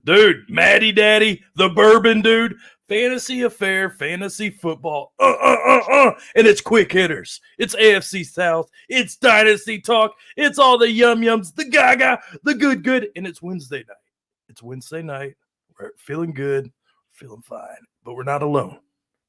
Dude, MattyDaddy, the bourbon dude, fantasy affair, fantasy football, and it's quick hitters. It's AFC South. It's Dynasty Talk. It's all the yum-yums, the gaga, the good, and it's Wednesday night. It's Wednesday night. We're feeling good, feeling fine, but we're not alone.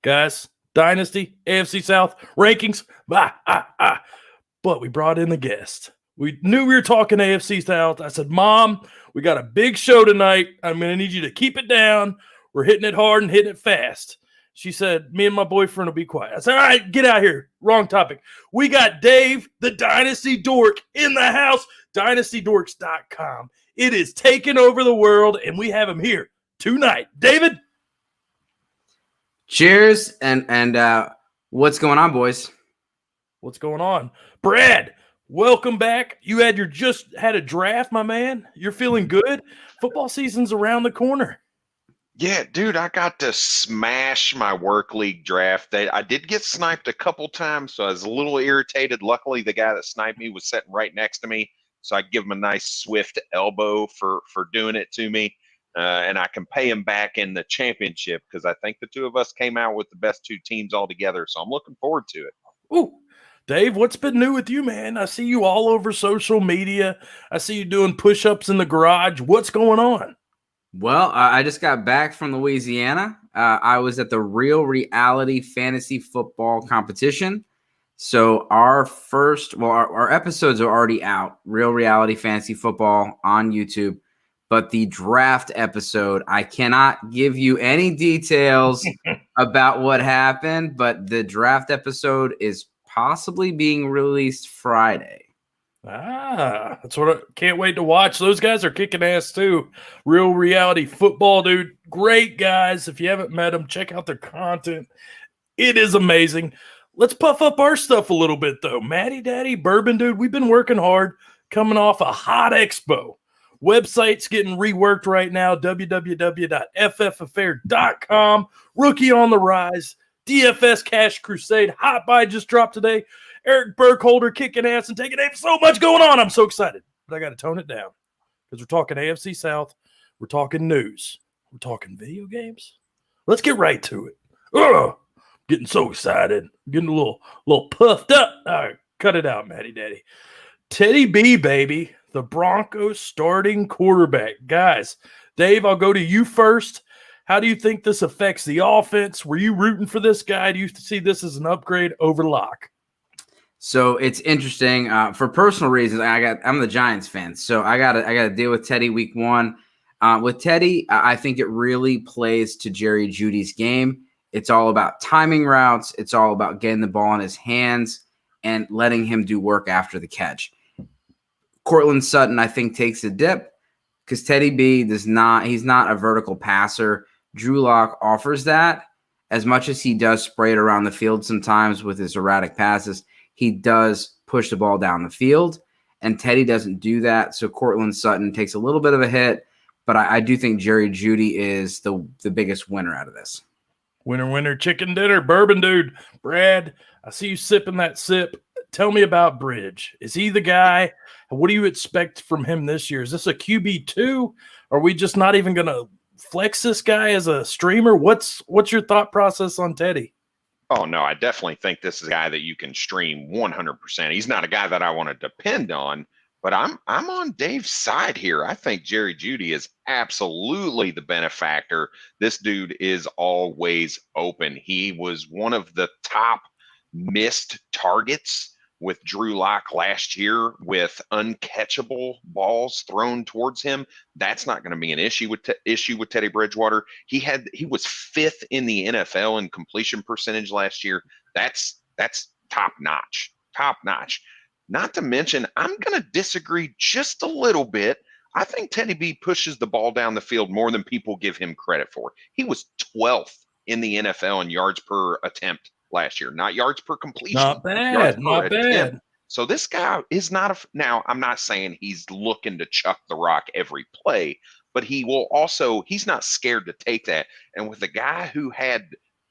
Guys, Dynasty, AFC South, rankings, but we brought in the guest. We knew we were talking AFC South. I said, Mom, we got a big show tonight. I'm going to need you to keep it down. We're hitting it hard and hitting it fast. She said, me and my boyfriend will be quiet. I said, all right, get out here. Wrong topic. We got Dave, the Dynasty Dork, in the house. DynastyDorks.com. It is taking over the world, and we have him here tonight. David? Cheers, and what's going on, boys? What's going on? Brad, welcome back. You just had a draft, my man. You're feeling good? Football season's around the corner. Yeah, dude, I got to smash my work league draft. I did get sniped a couple times, so I was a little irritated. Luckily, the guy that sniped me was sitting right next to me, so I give him a nice swift elbow for doing it to me, and I can pay him back in the championship because I think the two of us came out with the best two teams all together, so I'm looking forward to it. Ooh. Dave, what's been new with you, man? I see you all over social media. I see you doing push-ups in the garage. What's going on? Well, I just got back from Louisiana. I was at the Real Reality Fantasy Football Competition. So our episodes are already out, Real Reality Fantasy Football on YouTube. But the draft episode, I cannot give you any details about what happened, but the draft episode is possibly being released Friday. That's what I can't wait to watch. Those guys are kicking ass too. Real Reality Football, dude. Great guys. If you haven't met them, check out their content. It is amazing. Let's puff up our stuff a little bit though. MattyDaddy, Bourbon Dude, we've been working hard coming off a hot expo. Website's getting reworked right now. www.ffaffair.com. Rookie on the rise. DFS Cash Crusade. Hot Buy just dropped today. Eric Burkholder kicking ass and taking aim. So much going on. I'm so excited. But I got to tone it down because we're talking AFC South. We're talking news. We're talking video games. Let's get right to it. Getting so excited. Getting a little puffed up. All right, cut it out, MattyDaddy. Teddy B, baby. The Broncos starting quarterback. Guys, Dave, I'll go to you first. How do you think this affects the offense? Were you rooting for this guy? Do you see this as an upgrade over Locke? So it's interesting. For personal reasons, I'm the Giants fan, so I gotta deal with Teddy week one. With Teddy, I think it really plays to Jerry Jeudy's game. It's all about timing routes. It's all about getting the ball in his hands and letting him do work after the catch. Cortland Sutton, I think, takes a dip because Teddy B he's not a vertical passer. Drew Lock offers that. As much as he does spray it around the field sometimes with his erratic passes, he does push the ball down the field, and Teddy doesn't do that. So Cortland Sutton takes a little bit of a hit, but I do think Jerry Jeudy is the biggest winner out of this. Winner, chicken dinner, Bourbon Dude. Brad, I see you sipping that sip. Tell me about Bridge. Is he the guy? What do you expect from him this year? Is this a QB2? Are we just not even going to flex this guy as a streamer? What's your thought process on Teddy? Oh, no, I definitely think this is a guy that you can stream 100%. He's not a guy that I want to depend on, but I'm on Dave's side here. I think Jerry Jeudy is absolutely the benefactor. This dude is always open. He was one of the top missed targets with Drew Lock last year with uncatchable balls thrown towards him. That's not going to be an issue with Teddy Bridgewater. He was fifth in the NFL in completion percentage last year. That's top notch. Not to mention, I'm going to disagree just a little bit. I think Teddy B pushes the ball down the field more than people give him credit for. He was 12th in the NFL in yards per attempt last year, not yards per completion. Not bad. So this guy is not now, I'm not saying he's looking to chuck the rock every play, but he's not scared to take that. And with a guy who had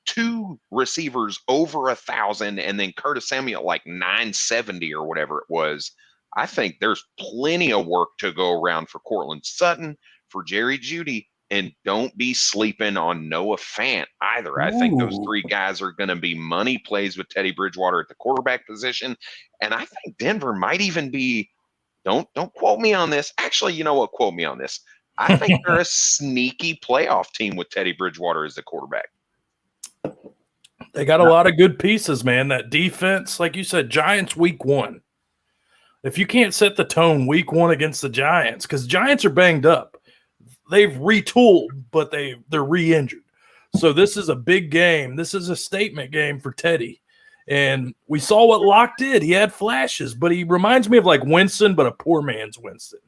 two receivers over 1,000 and then Curtis Samuel like 970 or whatever it was, I think there's plenty of work to go around for Cortland Sutton, for Jerry Jeudy. And don't be sleeping on Noah Fant either. I think those three guys are going to be money plays with Teddy Bridgewater at the quarterback position. And I think Denver might even be, don't quote me on this. Actually, you know what? Quote me on this. I think they're a sneaky playoff team with Teddy Bridgewater as the quarterback. They got a lot of good pieces, man. That defense, like you said, Giants week 1. If you can't set the tone week 1 against the Giants, because Giants are banged up. They've retooled, but they're re-injured. So this is a big game. This is a statement game for Teddy. And we saw what Locke did. He had flashes, but he reminds me of like Winston, but a poor man's Winston.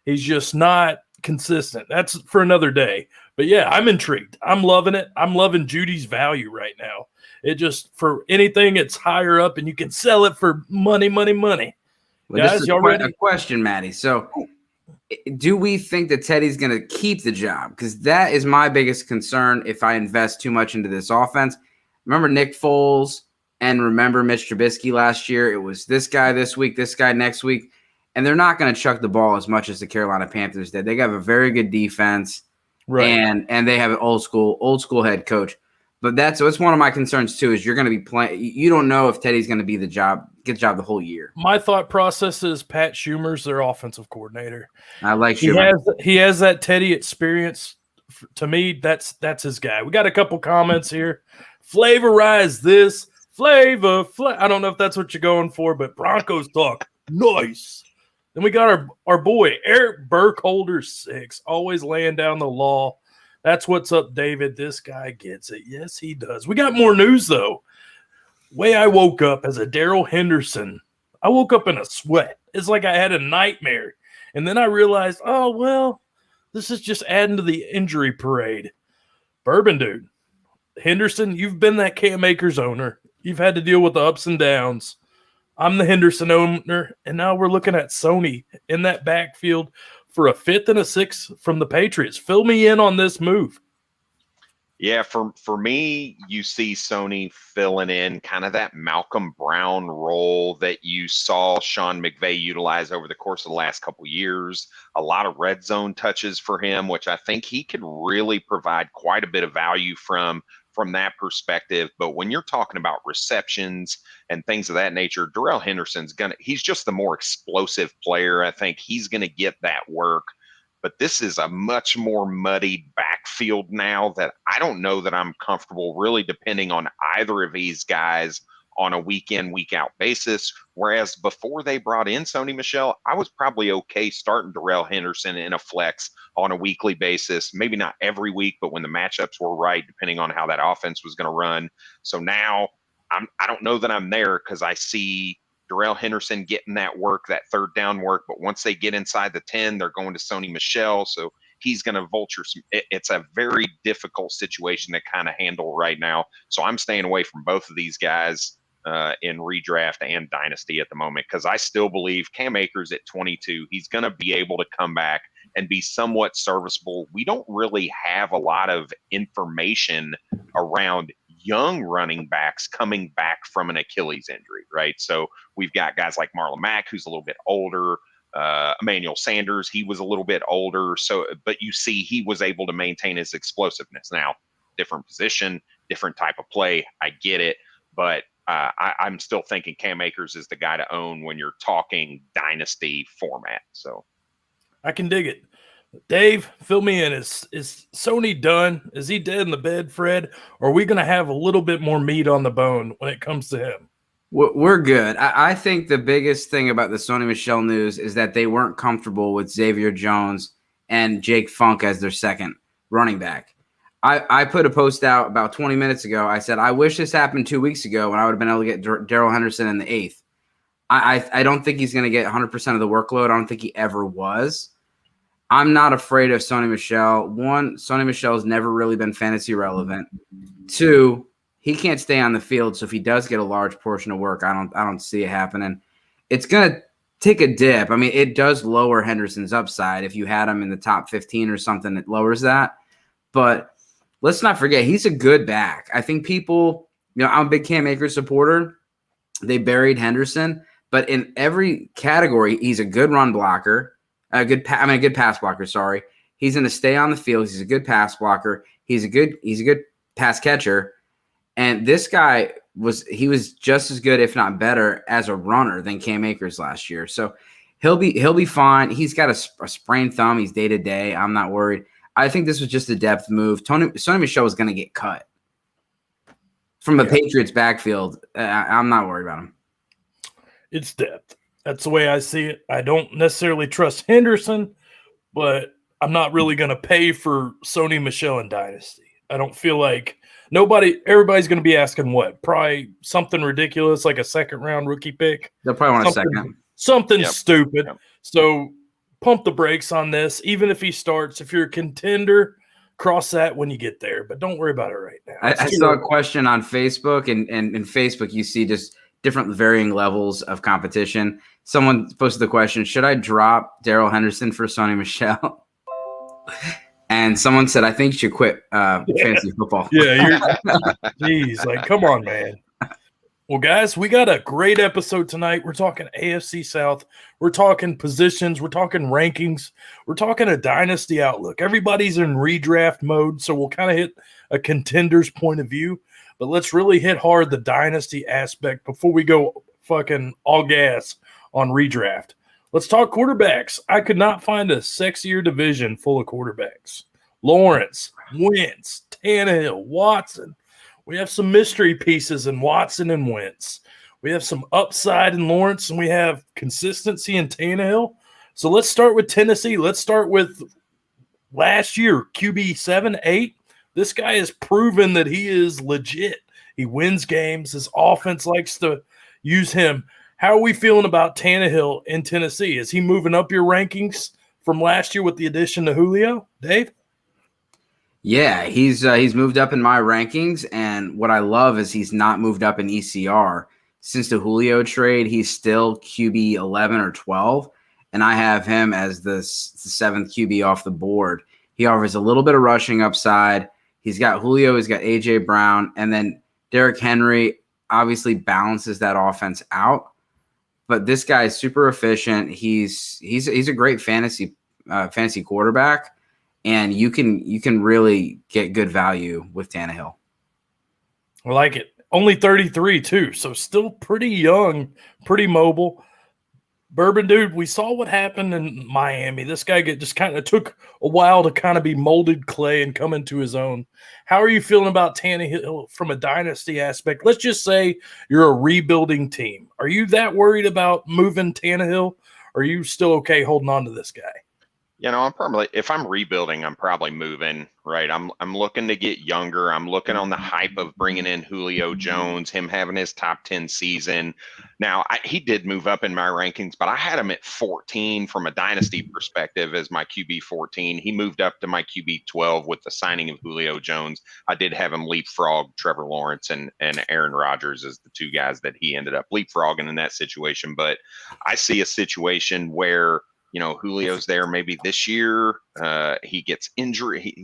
He's just not consistent. That's for another day. But yeah, I'm intrigued. I'm loving it. I'm loving Judy's value right now. It just, for anything, it's higher up and you can sell it for money. Well, Guys, y'all ready? A question, Matty. So do we think that Teddy's going to keep the job? Because that is my biggest concern if I invest too much into this offense. Remember Nick Foles and remember Mitch Trubisky last year? It was this guy this week, this guy next week. And they're not going to chuck the ball as much as the Carolina Panthers did. They have a very good defense, Right. and they have an old school head coach. But that's one of my concerns too. Is you're going to be playing. You don't know if Teddy's going to get the job the whole year. My thought process is Pat Schumer's their offensive coordinator. I like Schumer. He has that Teddy experience. To me, that's his guy. We got a couple comments here. Flavorize this. Flavor. I don't know if that's what you're going for, but Broncos talk. Nice. Then we got our boy, Eric Burkholder 6, always laying down the law. That's what's up, David. This guy gets it. Yes, he does. We got more news, though. Way I woke up as a Darrell Henderson. I woke up in a sweat. It's like I had a nightmare. And then I realized, oh, well, this is just adding to the injury parade. Bourbon dude. Henderson, you've been that Cam Akers owner. You've had to deal with the ups and downs. I'm the Henderson owner, and now we're looking at Sony in that backfield for a 5th and a 6th from the Patriots. Fill me in on this move. Yeah, for me, you see Sony filling in kind of that Malcolm Brown role that you saw Sean McVay utilize over the course of the last couple of years. A lot of red zone touches for him, which I think he could really provide quite a bit of value from that perspective. But when you're talking about receptions and things of that nature, Darrell Henderson's he's just the more explosive player. I think he's going to get that work. But this is a much more muddied backfield now that I don't know that I'm comfortable really depending on either of these guys on a week in, week out basis. Whereas before they brought in Sony Michel, I was probably okay starting Darrell Henderson in a flex on a weekly basis. Maybe not every week, but when the matchups were right, depending on how that offense was going to run. So now I don't know that I'm there because I see Darrell Henderson getting that work, that third down work. But once they get inside the 10, they're going to Sony Michel. So he's going to vulture some. It's a very difficult situation to kind of handle right now. So I'm staying away from both of these guys in redraft and dynasty at the moment because I still believe Cam Akers at 22, he's going to be able to come back and be somewhat serviceable. We don't really have a lot of information around young running backs coming back from an Achilles injury, right? So we've got guys like Marlon Mack, who's a little bit older, Emmanuel Sanders, he was a little bit older. So, but you see, he was able to maintain his explosiveness. Now, different position, different type of play. I get it, but I'm still thinking Cam Akers is the guy to own when you're talking dynasty format. So I can dig it. Dave, fill me in. Is Sony done? Is he dead in the bed, Fred? Or are we going to have a little bit more meat on the bone when it comes to him? We're good. I think the biggest thing about the Sony Michel news is that they weren't comfortable with Xavier Jones and Jake Funk as their second running back. I put a post out about 20 minutes ago. I said, I wish this happened 2 weeks ago when I would have been able to get Darrell Henderson in the 8th. I don't think he's going to get 100% of the workload. I don't think he ever was. I'm not afraid of Sony Michel. One, Sony Michel has never really been fantasy relevant. Two, he can't stay on the field, so if he does get a large portion of work, I don't see it happening. It's going to take a dip. I mean, it does lower Henderson's upside. If you had him in the top 15 or something, it lowers that. But let's not forget, he's a good back. I think people, I'm a big Cam Akers supporter. They buried Henderson, but in every category, he's a good run blocker. A good pass blocker, sorry. He's going to stay on the field. He's a good pass blocker. He's a good pass catcher. And this guy was just as good, if not better, as a runner than Cam Akers last year. So he'll be fine. He's got a sprained thumb. He's day to day. I'm not worried. I think this was just a depth move. Sony Michel was going to get cut from the Patriots backfield. I'm not worried about him. It's depth. That's the way I see it. I don't necessarily trust Henderson, but I'm not really going to pay for Sony Michel in Dynasty. I don't feel like everybody's going to be asking what? Probably something ridiculous like a second-round rookie pick. They'll probably want a second. Something stupid. Yep. So pump the brakes on this. Even if he starts, if you're a contender, cross that when you get there. But don't worry about it right now. I saw a question on Facebook, and in Facebook you see just different varying levels of competition. Someone posted the question, should I drop Darrell Henderson for Sony Michel? And someone said, I think you should quit fantasy football. Yeah, geez, like, come on, man. Well, guys, we got a great episode tonight. We're talking AFC South. We're talking positions. We're talking rankings. We're talking a dynasty outlook. Everybody's in redraft mode, so we'll kind of hit a contender's point of view. But let's really hit hard the dynasty aspect before we go fucking all gas on redraft. Let's talk quarterbacks. I could not find a sexier division full of quarterbacks. Lawrence, Wentz, Tannehill, Watson. We have some mystery pieces in Watson and Wentz. We have some upside in Lawrence, and we have consistency in Tannehill. So let's start with Tennessee. Let's start with last year, QB 7-8. This guy has proven that he is legit. He wins games. His offense likes to use him. How are we feeling about Tannehill in Tennessee? Is he moving up your rankings from last year with the addition to Julio? Dave? Yeah, he's moved up in my rankings, and what I love is he's not moved up in ECR. Since the Julio trade, he's still QB 11 or 12, and I have him as the seventh QB off the board. He offers a little bit of rushing upside. He's got Julio, he's got A.J. Brown, and then Derrick Henry obviously balances that offense out. But this guy is super efficient. He's a great fantasy quarterback. And you can really get good value with Tannehill. I like it. Only 33 too, so still pretty young, pretty mobile. Bourbon dude, we saw what happened in Miami. This guy just kind of took a while to kind of be molded clay and come into his own. How are you feeling about Tannehill from a dynasty aspect? Let's just say you're a rebuilding team. Are you that worried about moving Tannehill? Or are you still okay holding on to this guy? You know, if I'm rebuilding, I'm probably moving, right? I'm looking to get younger. I'm looking on the hype of bringing in Julio Jones, him having his top 10 season. Now, he did move up in my rankings, but I had him at 14 from a dynasty perspective as my QB 14. He moved up to my QB 12 with the signing of Julio Jones. I did have him leapfrog Trevor Lawrence and Aaron Rodgers as the two guys that he ended up leapfrogging in that situation. But I see a situation where, you know, Julio's there maybe this year. He gets injury.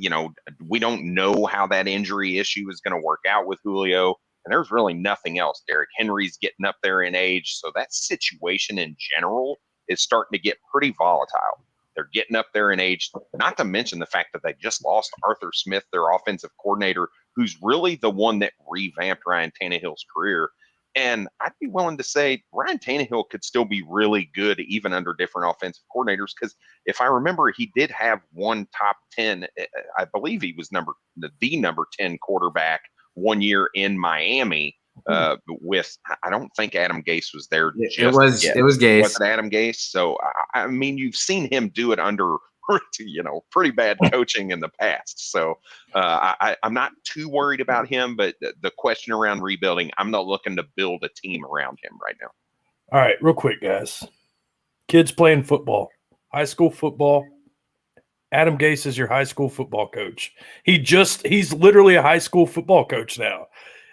We don't know how that injury issue is going to work out with Julio. And there's really nothing else. Derrick Henry's getting up there in age. So that situation in general is starting to get pretty volatile. They're getting up there in age, not to mention the fact that they just lost Arthur Smith, their offensive coordinator, who's really the one that revamped Ryan Tannehill's career. And I'd be willing to say Ryan Tannehill could still be really good even under different offensive coordinators, because if I remember, he did have one top 10. I believe he was the number 10 quarterback 1 year in Miami with, I don't think Adam Gase was there. It was Gase. Was it Adam Gase? So, I mean, you've seen him do it under pretty bad coaching in the past. So I'm not too worried about him, but the question around rebuilding, I'm not looking to build a team around him right now. All right, real quick, guys. Kids playing football, high school football. Adam Gase is your high school football coach. He's literally a high school football coach now.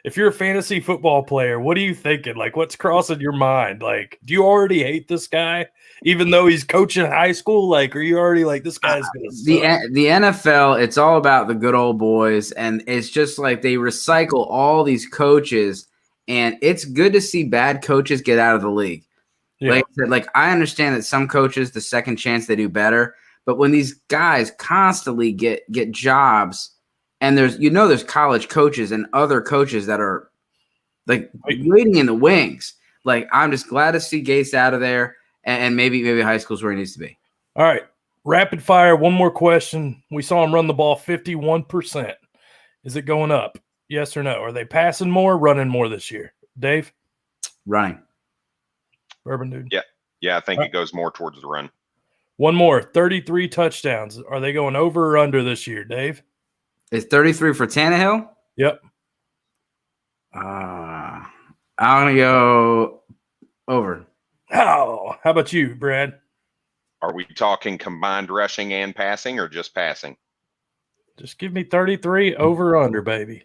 If you're a fantasy football player, what are you thinking? Like, what's crossing your mind? Like, do you already hate this guy, even though he's coaching high school? Like, are you already like, this guy's going to suck? The NFL, it's all about the good old boys, and it's just like they recycle all these coaches, and it's good to see bad coaches get out of the league. Yeah. Like I understand that some coaches, the second chance, they do better, But when these guys constantly get jobs, and there's college coaches and other coaches that are like waiting in the wings. Like, I'm just glad to see Gase out of there, and maybe high school's where he needs to be. All right, rapid fire. One more question. We saw him run the ball 51%. Is it going up? Yes or no? Are they passing more, running more this year? Dave? Running. Bourbon dude? Yeah, I think it goes more towards the run. One more, 33 touchdowns. Are they going over or under this year, Dave? Is 33 for Tannehill? Yep. I'm going to go over. Oh, how about you, Brad? Are we talking combined rushing and passing or just passing? Just give me 33 over or under, baby.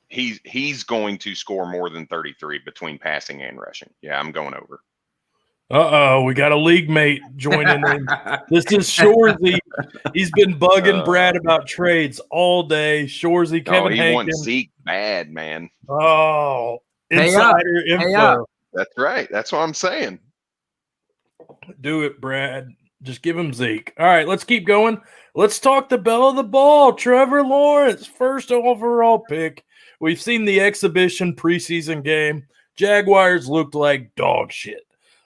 He's going to score more than 33 between passing and rushing. Yeah, I'm going over. We got a league mate joining in. This is Shorzy. He's been bugging Brad about trades all day. Shorzy, Kevin he Hankins. wants Zeke bad, man. Oh, Pay insider up. Pay info. up. That's right. That's what I'm saying. Do it, Brad. Just give him Zeke. All right, let's keep going. Let's talk the belle of the ball. Trevor Lawrence, first overall pick. We've seen the exhibition preseason game. Jaguars looked like dog shit.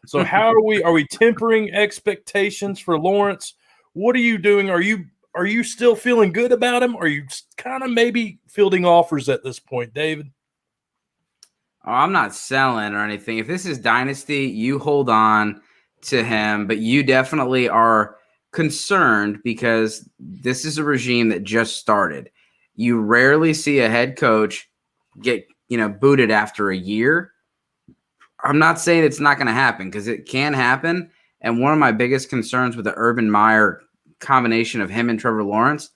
So how are we tempering expectations for Lawrence? What are you doing? Are you still feeling good about him? Or are you kind of maybe fielding offers at this point, David? Oh, I'm not selling or anything. If this is dynasty, you hold on to him, but you definitely are concerned because this is a regime that just started. You rarely see a head coach get, booted after a year. I'm not saying it's not going to happen because it can happen. And one of my biggest concerns with the Urban Meyer combination of him and Trevor Lawrence,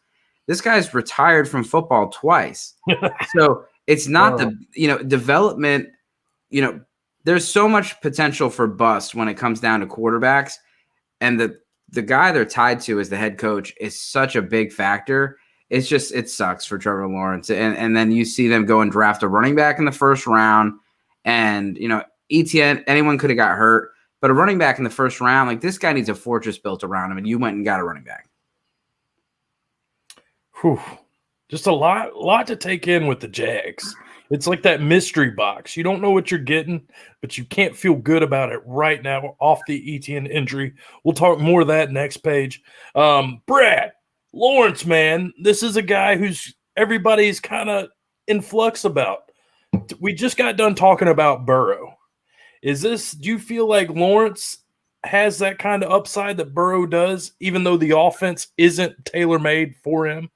this guy's retired from football twice. So it's not development, there's so much potential for bust when it comes down to quarterbacks. And the guy they're tied to as the head coach is such a big factor. It's just, it sucks for Trevor Lawrence. And then you see them go and draft a running back in the first round. And, ETN, anyone could have got hurt. But a running back in the first round, like, this guy needs a fortress built around him. And you went and got a running back. Whew. Just a lot to take in with the Jags. It's like that mystery box. You don't know what you're getting, but you can't feel good about it right now off the ETN injury. We'll talk more of that next page. Brad, Lawrence, man, this is a guy who's everybody's kind of in flux about. We just got done talking about Burrow. Do you feel like Lawrence has that kind of upside that Burrow does, even though the offense isn't tailor-made for him?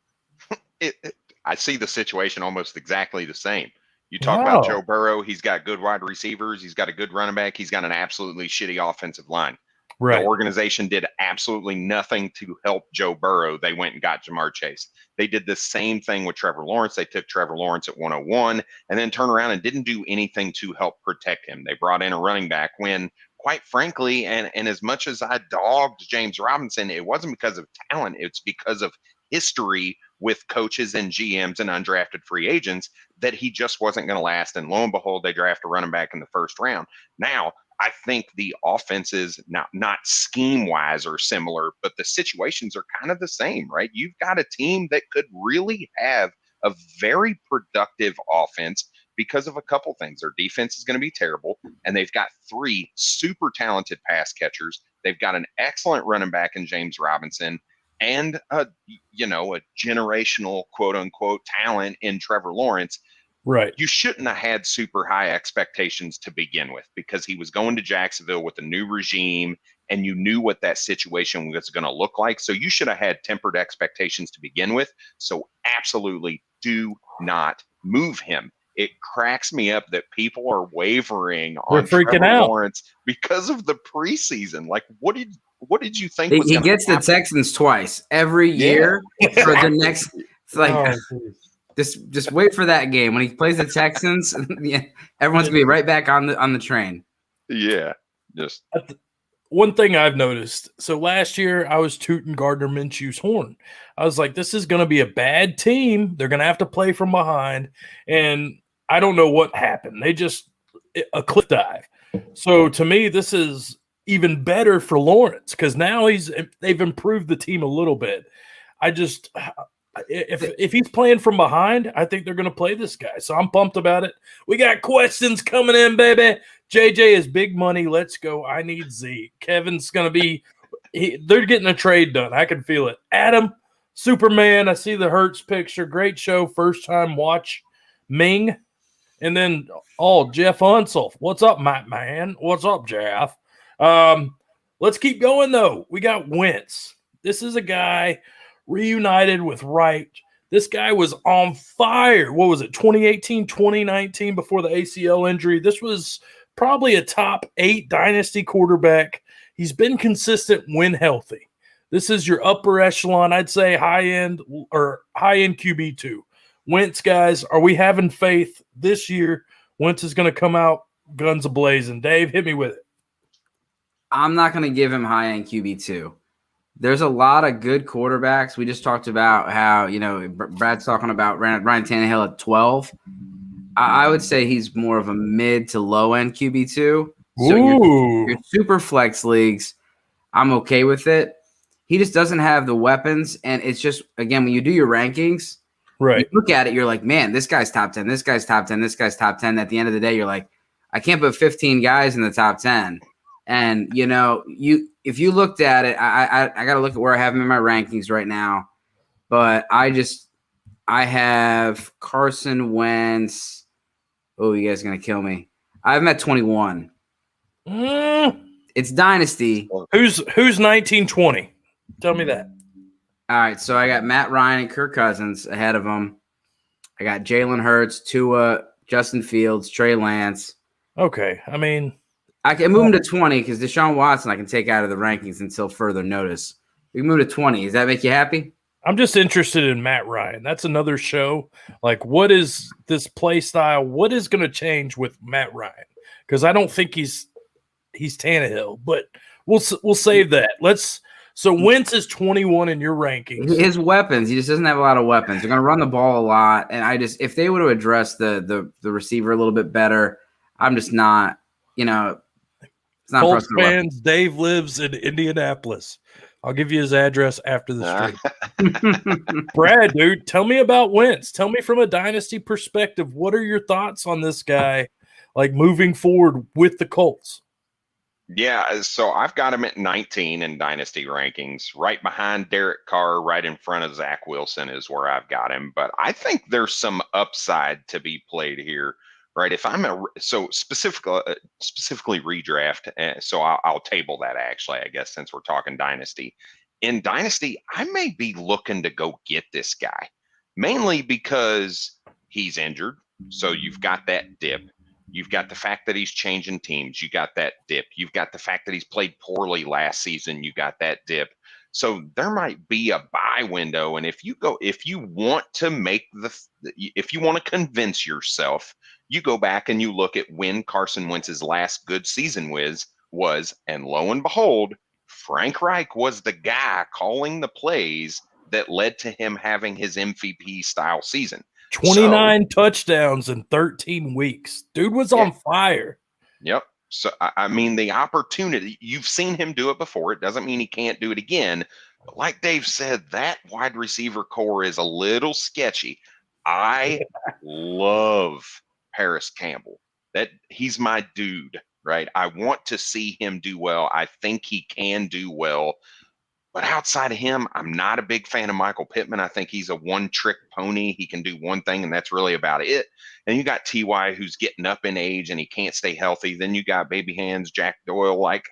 I see the situation almost exactly the same. You talk about Joe Burrow, he's got good wide receivers, he's got a good running back, he's got an absolutely shitty offensive line. Right. The organization did absolutely nothing to help Joe Burrow. They went and got Jamar Chase. They did the same thing with Trevor Lawrence. They took Trevor Lawrence at 101 and then turned around and didn't do anything to help protect him. They brought in a running back when, quite frankly, and as much as I dogged James Robinson, it wasn't because of talent. It's because of history with coaches and GMs and undrafted free agents that he just wasn't going to last. And lo and behold, they draft a running back in the first round. Now, I think the offenses, not scheme-wise are similar, but the situations are kind of the same, right? You've got a team that could really have a very productive offense because of a couple things. Their defense is going to be terrible, and they've got 3 super talented pass catchers. They've got an excellent running back in James Robinson, and a generational quote unquote talent in Trevor Lawrence. Right. You shouldn't have had super high expectations to begin with because he was going to Jacksonville with a new regime and you knew what that situation was going to look like. So you should have had tempered expectations to begin with. So absolutely do not move him. It cracks me up that people are wavering on Trevor Lawrence because of the preseason. Like, what did you think? He gets the Texans twice every year for the next. It's like, just wait for that game when he plays the Texans. Everyone's gonna be right back on the train. Yeah, just one thing I've noticed. So last year I was tooting Gardner Minshew's horn. I was like, this is going to be a bad team. They're going to have to play from behind, and I don't know what happened. They just a cliff dive. So to me, this is even better for Lawrence because now they've improved the team a little bit. I just if he's playing from behind, I think they're going to play this guy. So I'm pumped about it. We got questions coming in, baby. JJ is big money. Let's go. I need Z. Kevin's going to be they're getting a trade done. I can feel it. Adam, Superman, I see the Hertz picture. Great show. First time watch. Ming. And then, Jeff Unsel. What's up, Matt, man? What's up, Jeff? Let's keep going, though. We got Wentz. This is a guy reunited with Wright. This guy was on fire. What was it, 2018, 2019 before the ACL injury? This was probably a top 8 dynasty quarterback. He's been consistent when healthy. This is your upper echelon, I'd say high-end QB2. Wentz, guys, are we having faith this year? Wentz is going to come out guns a-blazing. Dave, hit me with it. I'm not going to give him high-end QB2. There's a lot of good quarterbacks. We just talked about how, Brad's talking about Ryan Tannehill at 12. I would say he's more of a mid to low-end QB2. So your super flex leagues, I'm okay with it. He just doesn't have the weapons, and it's just, again, when you do your rankings, right? You look at it, you're like, man, this guy's top 10, this guy's top 10, this guy's top 10. At the end of the day, you're like, I can't put 15 guys in the top 10. And, if you looked at it, I got to look at where I have him in my rankings right now. But I have Carson Wentz. Oh, you guys are going to kill me. I have him at 21. It's Dynasty. Who's 1920? Tell me that. All right, so I got Matt Ryan and Kirk Cousins ahead of him. I got Jalen Hurts, Tua, Justin Fields, Trey Lance. Okay, I mean, I can move him to 20 because Deshaun Watson I can take out of the rankings until further notice. We can move to 20. Does that make you happy? I'm just interested in Matt Ryan. That's another show. Like, what is this play style? What is going to change with Matt Ryan? Because I don't think he's Tannehill, but we'll save that. So Wentz is 21 in your rankings. His weapons, he just doesn't have a lot of weapons. They're going to run the ball a lot, and if they would have addressed the receiver a little bit better, I'm just not, it's not. Colts fans, Dave lives in Indianapolis. I'll give you his address after the stream. Brad, dude, tell me about Wentz. Tell me from a dynasty perspective, what are your thoughts on this guy, like moving forward with the Colts? Yeah, so I've got him at 19 in dynasty rankings, right behind Derek Carr, right in front of Zach Wilson is where I've got him. But I think there's some upside to be played here, right? If I'm specifically redraft, so I'll table that actually, I guess, since we're talking dynasty. In dynasty, I may be looking to go get this guy, mainly because he's injured. So you've got that dip. You've got the fact that he's changing teams. You got that dip. You've got the fact that he's played poorly last season. You got that dip. So there might be a buy window. And if you want to convince yourself, you go back and you look at when Carson Wentz's last good season was, and lo and behold, Frank Reich was the guy calling the plays that led to him having his MVP style season. 29 touchdowns in 13 weeks. Dude was on fire. Yep. So, I mean, the opportunity, you've seen him do it before. It doesn't mean he can't do it again. But like Dave said, that wide receiver core is a little sketchy. I love Paris Campbell. He's my dude, right? I want to see him do well. I think he can do well. But outside of him, I'm not a big fan of Michael Pittman. I think he's a one-trick pony. He can do one thing, and that's really about it. And you got T.Y. who's getting up in age, and he can't stay healthy. Then you got baby hands, Jack Doyle. Like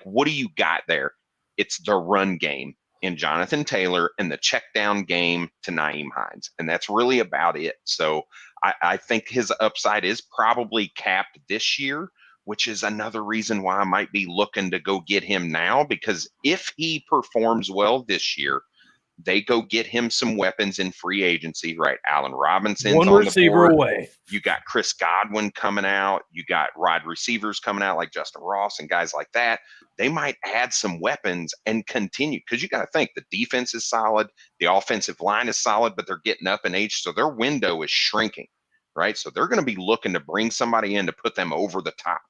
what do you got there? It's the run game in Jonathan Taylor and the check down game to Nyheim Hines. And that's really about it. So I think his upside is probably capped this year, which is another reason why I might be looking to go get him now, because if he performs well this year, they go get him some weapons in free agency, right? Allen Robinson's one on receiver the board. away. You got Chris Godwin coming out. You got wide receivers coming out like Justin Ross and guys like that. They might add some weapons and continue, because you got to think the defense is solid. The offensive line is solid, but they're getting up in age. So their window is shrinking, right? So they're going to be looking to bring somebody in to put them over the top.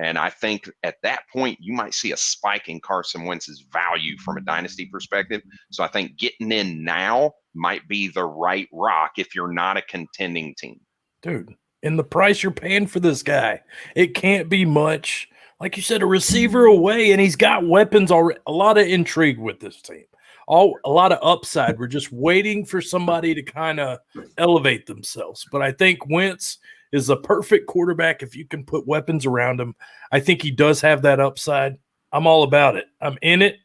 And I think at that point, you might see a spike in Carson Wentz's value from a dynasty perspective. So I think getting in now might be the right rock if you're not a contending team. Dude, and the price you're paying for this guy, it can't be much. Like you said, a receiver away, and he's got weapons already. A lot of intrigue with this team. A lot of upside. We're just waiting for somebody to kind of elevate themselves. But I think Wentz is a perfect quarterback if you can put weapons around him. I think he does have that upside. I'm all about it. I'm in it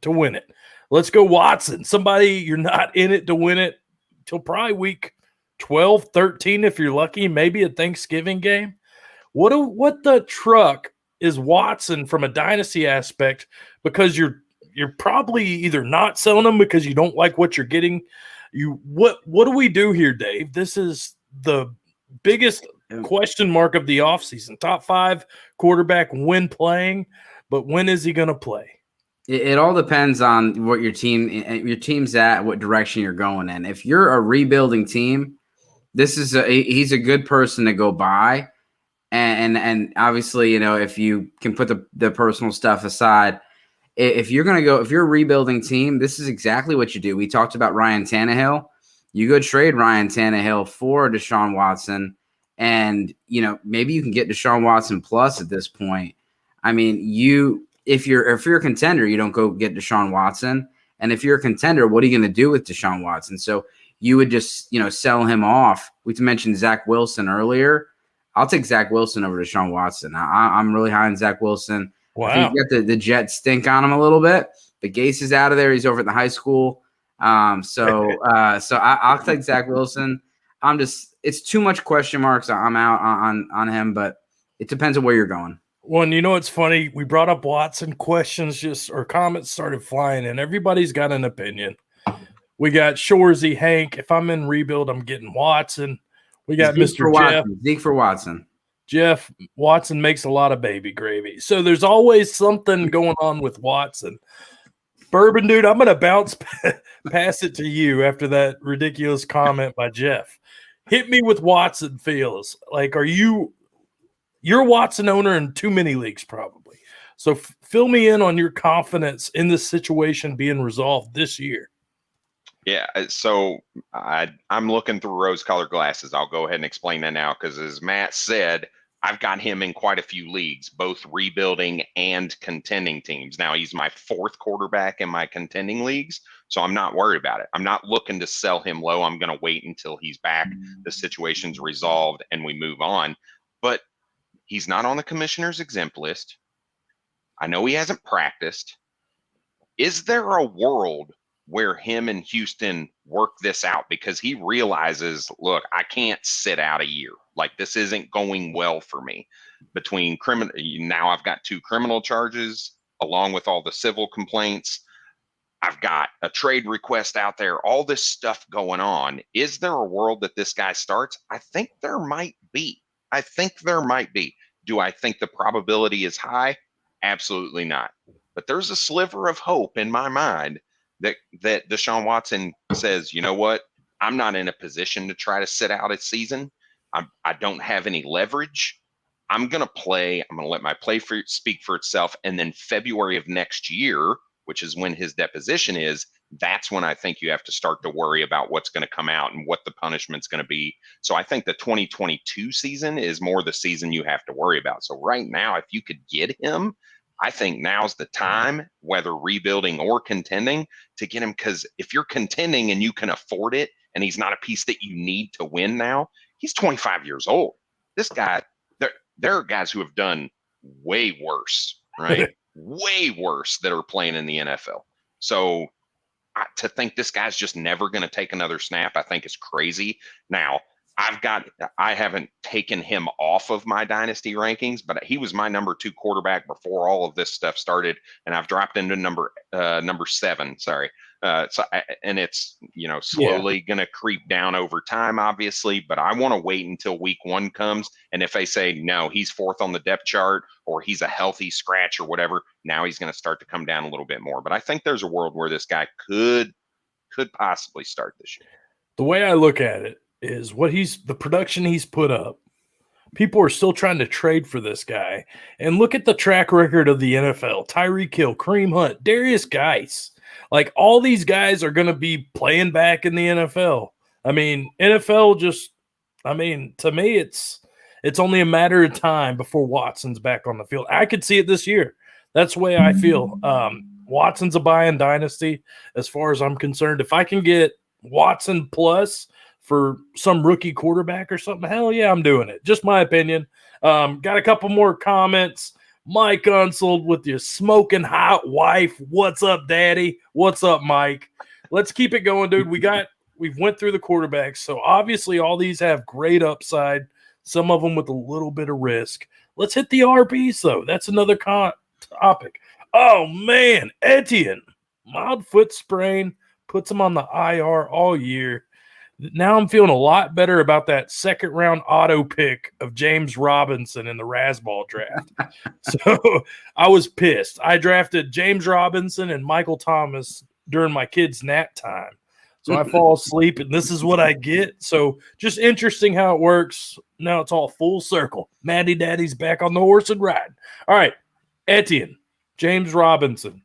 to win it. Let's go Watson. Somebody you're not in it to win it till probably week 12, 13 if you're lucky, maybe a Thanksgiving game. What the truck is Watson from a dynasty aspect, because you're probably either not selling them because you don't like what you're getting. What do we do here, Dave? This is the biggest question mark of the offseason. Top 5 quarterback when playing, but when is he going to play? It all depends on what your team's at, what direction you're going in. If you're a rebuilding team, he's a good person to go by. And obviously, if you can put the personal stuff aside, if you're a rebuilding team, this is exactly what you do. We talked about Ryan Tannehill. You go trade Ryan Tannehill for Deshaun Watson, and maybe you can get Deshaun Watson plus at this point. I mean, if you're a contender, you don't go get Deshaun Watson, and if you're a contender, what are you going to do with Deshaun Watson? So you would just sell him off. We mentioned Zach Wilson earlier. I'll take Zach Wilson over Deshaun Watson. I'm really high on Zach Wilson. Wow. I think you got the Jets stink on him a little bit. The Gase is out of there. He's over at the high school. So I'll take Zach Wilson. It's too much question marks. I'm out on him, but it depends on where you're going. Well, and it's funny. We brought up Watson, questions or comments started flying in. Everybody's got an opinion. We got Shorzy Hank. If I'm in rebuild, I'm getting Watson. We got Mr. Jeff. Zeke for Watson. Jeff, Watson makes a lot of baby gravy. So there's always something going on with Watson. Bourbon Dude, I'm going to pass it to you after that ridiculous comment by Jeff. Hit me with Watson feels. Like, you're a Watson owner in too many leagues probably. So fill me in on your confidence in this situation being resolved this year. Yeah, so I'm looking through rose-colored glasses. I'll go ahead and explain that now because, as Matt said, I've got him in quite a few leagues, both rebuilding and contending teams. Now, he's my 4th quarterback in my contending leagues, so I'm not worried about it. I'm not looking to sell him low. I'm going to wait until he's back, the situation's resolved, and we move on. But he's not on the commissioner's exempt list. I know he hasn't practiced. Is there a world where him and Houston work this out because he realizes, look, I can't sit out a year. Like, this isn't going well for me. Between now I've got 2 criminal charges along with all the civil complaints. I've got a trade request out there, all this stuff going on. Is there a world that this guy starts? I think there might be. Do I think the probability is high? Absolutely not. But there's a sliver of hope in my mind that Deshaun Watson says, you know what? I'm not in a position to try to sit out a season. I don't have any leverage. I'm going to play. I'm going to let my play speak for itself. And then February of next year, which is when his deposition is, that's when I think you have to start to worry about what's going to come out and what the punishment's going to be. So I think the 2022 season is more the season you have to worry about. So right now, if you could get him, I think now's the time, whether rebuilding or contending, to get him. Because if you're contending and you can afford it, and he's not a piece that you need to win now, he's 25 years old. This guy, there are guys who have done way worse, right? Way worse that are playing in the NFL. So to think this guy's just never going to take another snap, I think is crazy. Now, I haven't taken him off of my dynasty rankings, but he was my number 2 quarterback before all of this stuff started, and I've dropped into number 7. Sorry. And it's slowly going to creep down over time, obviously. But I want to wait until week 1 comes, and if they say no, he's 4th on the depth chart, or he's a healthy scratch or whatever, now he's going to start to come down a little bit more. But I think there's a world where this guy could possibly start this year. The way I look at it is the production he's put up, people are still trying to trade for this guy. And look at the track record of the NFL. Tyreek Hill, Kareem Hunt, Darius Geis. Like, all these guys are going to be playing back in the NFL. I mean, NFL to me, it's only a matter of time before Watson's back on the field. I could see it this year. That's the way I feel. Watson's a buy-in dynasty as far as I'm concerned. If I can get Watson plus for some rookie quarterback or something, hell yeah, I'm doing it. Just my opinion. Got a couple more comments. Mike Unsold with your smoking hot wife. What's up, Daddy? What's up, Mike? Let's keep it going, dude. We've went through the quarterbacks, so obviously all these have great upside, some of them with a little bit of risk. Let's hit the RBs, though. That's another topic. Oh, man, Etienne. Mild foot sprain, puts him on the IR all year. Now I'm feeling a lot better about that second-round auto pick of James Robinson in the Razzball draft. So I was pissed. I drafted James Robinson and Michael Thomas during my kids' nap time. So I fall asleep, and this is what I get. So just interesting how it works. Now it's all full circle. MattyDaddy's back on the horse and riding. All right, Etienne, James Robinson.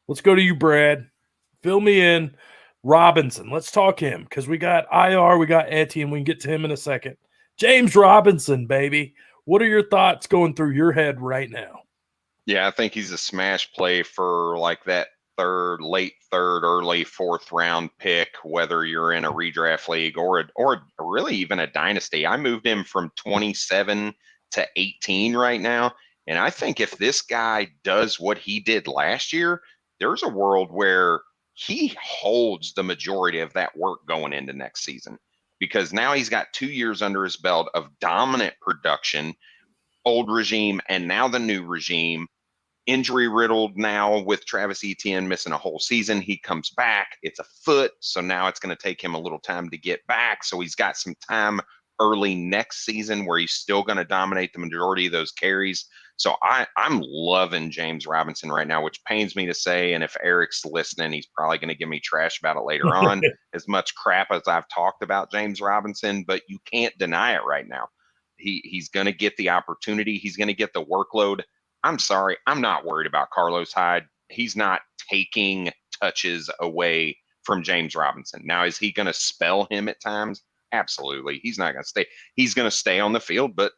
Let's go to you, Brad. Fill me in. Robinson, let's talk him because we got IR, we got Etienne. We can get to him in a second. James Robinson, baby. What are your thoughts going through your head right now? Yeah, I think he's a smash play for like that late third, early fourth round pick, whether you're in a redraft league or really even a dynasty. I moved him from 27 to 18 right now. And I think if this guy does what he did last year, there's a world where he holds the majority of that work going into next season, because now he's got 2 years under his belt of dominant production, old regime, and now the new regime. Injury riddled now with Travis Etienne missing a whole season. He comes back. It's a foot. So now it's going to take him a little time to get back. So he's got some time early next season where he's still going to dominate the majority of those carries. So I'm loving James Robinson right now, which pains me to say. And if Eric's listening, he's probably going to give me trash about it later on, as much crap as I've talked about James Robinson, but you can't deny it right now. He's going to get the opportunity. He's going to get the workload. I'm sorry, I'm not worried about Carlos Hyde. He's not taking touches away from James Robinson. Now, is he going to spell him at times? Absolutely. He's not going to stay. He's going to stay on the field, but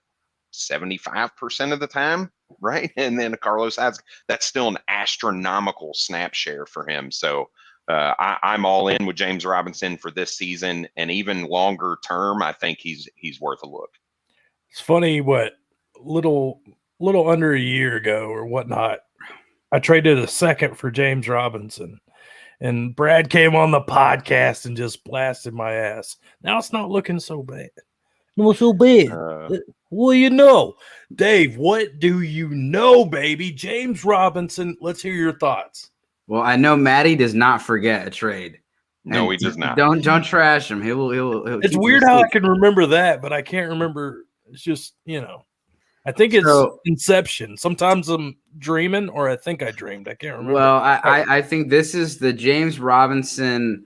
75% of the time, right? And then Carlos Hyde, that's still an astronomical snap share for him. So I'm all in with James Robinson for this season, and even longer term, I think he's worth a look. It's funny what little under a year ago or whatnot, I traded a second for James Robinson, and Brad came on the podcast and just blasted my ass. Now it's not looking so bad. Not so bad. Well, you know, Dave, what do you know, baby? James Robinson, let's hear your thoughts. Well, I know Matty does not forget a trade. No, he does not. Don't trash him. He'll it's weird how I can remember that, but I can't remember. It's just, I think it's Inception. Sometimes I'm dreaming, or I think I dreamed. I can't remember. Well, I think this is the James Robinson,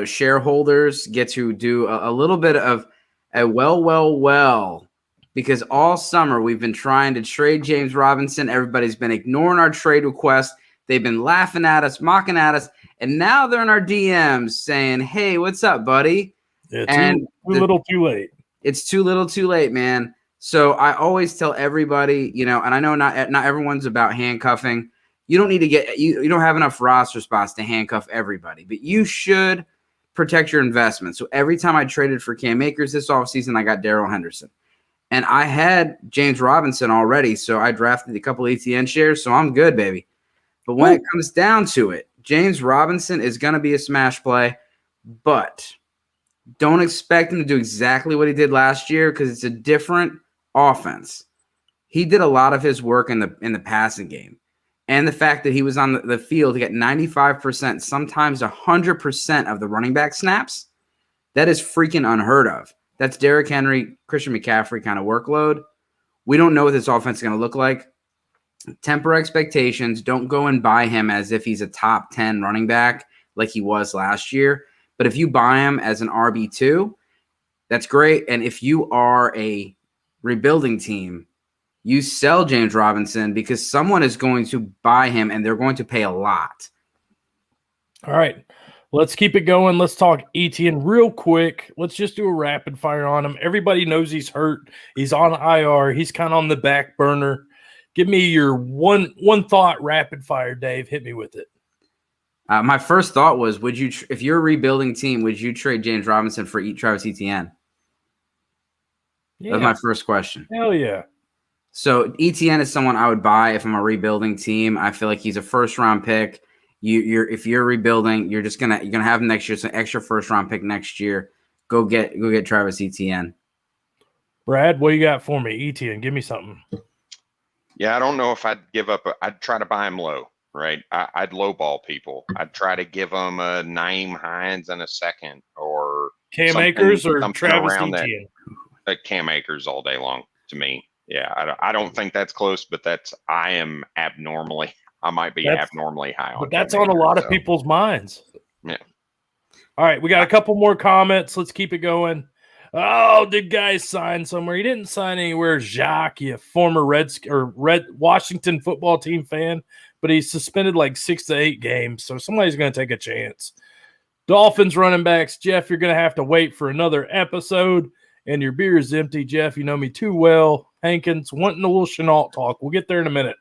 shareholders get to do a little bit of a well, because all summer we've been trying to trade James Robinson. Everybody's been ignoring our trade request. They've been laughing at us, mocking at us, and now they're in our DMs saying, "Hey, what's up, buddy?" Yeah, too little, too late. It's too little, too late, man. So I always tell everybody, and I know not everyone's about handcuffing. You don't need to you don't have enough roster spots to handcuff everybody, but you should protect your investment. So every time I traded for Cam Akers this offseason, I got Darrell Henderson. And I had James Robinson already, so I drafted a couple ATN shares, so I'm good, baby. But when it comes down to it, James Robinson is going to be a smash play, but don't expect him to do exactly what he did last year because it's a different offense. He did a lot of his work in the passing game. And the fact that he was on the field, he got 95%, sometimes 100% of the running back snaps, that is freaking unheard of. That's Derrick Henry, Christian McCaffrey kind of workload. We don't know what this offense is going to look like. Temper expectations. Don't go and buy him as if he's a top 10 running back like he was last year. But if you buy him as an RB2, that's great. And if you are a rebuilding team, you sell James Robinson because someone is going to buy him and they're going to pay a lot. All right. Let's keep it going. Let's talk Etienne real quick. Let's just do a rapid fire on him. Everybody knows he's hurt. He's on IR. He's kind of on the back burner. Give me your one thought rapid fire, Dave. Hit me with it. My first thought was, would you, if you're a rebuilding team, would you trade James Robinson for Travis Etienne? Yeah. That's my first question. Hell yeah. So Etienne is someone I would buy if I'm a rebuilding team. I feel like he's a first-round pick. If you're rebuilding, you're gonna have him next year. So extra first-round pick next year. Go get Travis Etienne. Brad, what you got for me? Etienne, give me something. Yeah, I don't know if I'd give up. I'd try to buy him low, right? I'd lowball people. I'd try to give them a Naeem Hines and a second, or Cam Akers or something Travis around Etienne. that. Cam Akers all day long to me. Yeah, I don't think that's close, but I might be abnormally high on. But that's on a lot of people's minds. Yeah. All right, we got a couple more comments. Let's keep it going. Oh, did guys sign somewhere? He didn't sign anywhere. Jacques, you former Red Washington football team fan, but he's suspended like 6 to 8 games, so somebody's going to take a chance. Dolphins running backs, Jeff, you're going to have to wait for another episode, and your beer is empty, Jeff. You know me too well. Hankins, wanting a little Chenault talk. We'll get there in a minute.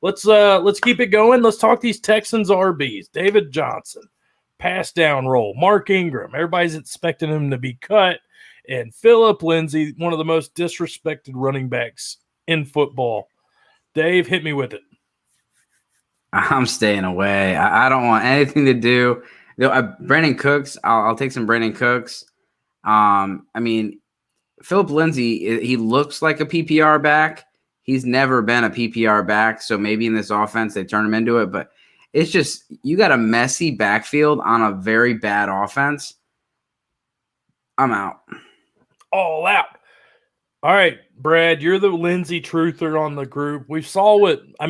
Let's keep it going. Let's talk these Texans RBs. David Johnson, pass down roll. Mark Ingram, everybody's expecting him to be cut. And Philip Lindsay, one of the most disrespected running backs in football. Dave, hit me with it. I'm staying away. I don't want anything to do. Brandon Cooks, I'll take some Brandon Cooks. I mean, Philip Lindsay, he looks like a PPR back. He's never been a PPR back, so maybe in this offense they turn him into it. But it's just, you got a messy backfield on a very bad offense. I'm out. All out. All right, Brad, you're the Lindsay truther on the group. We saw I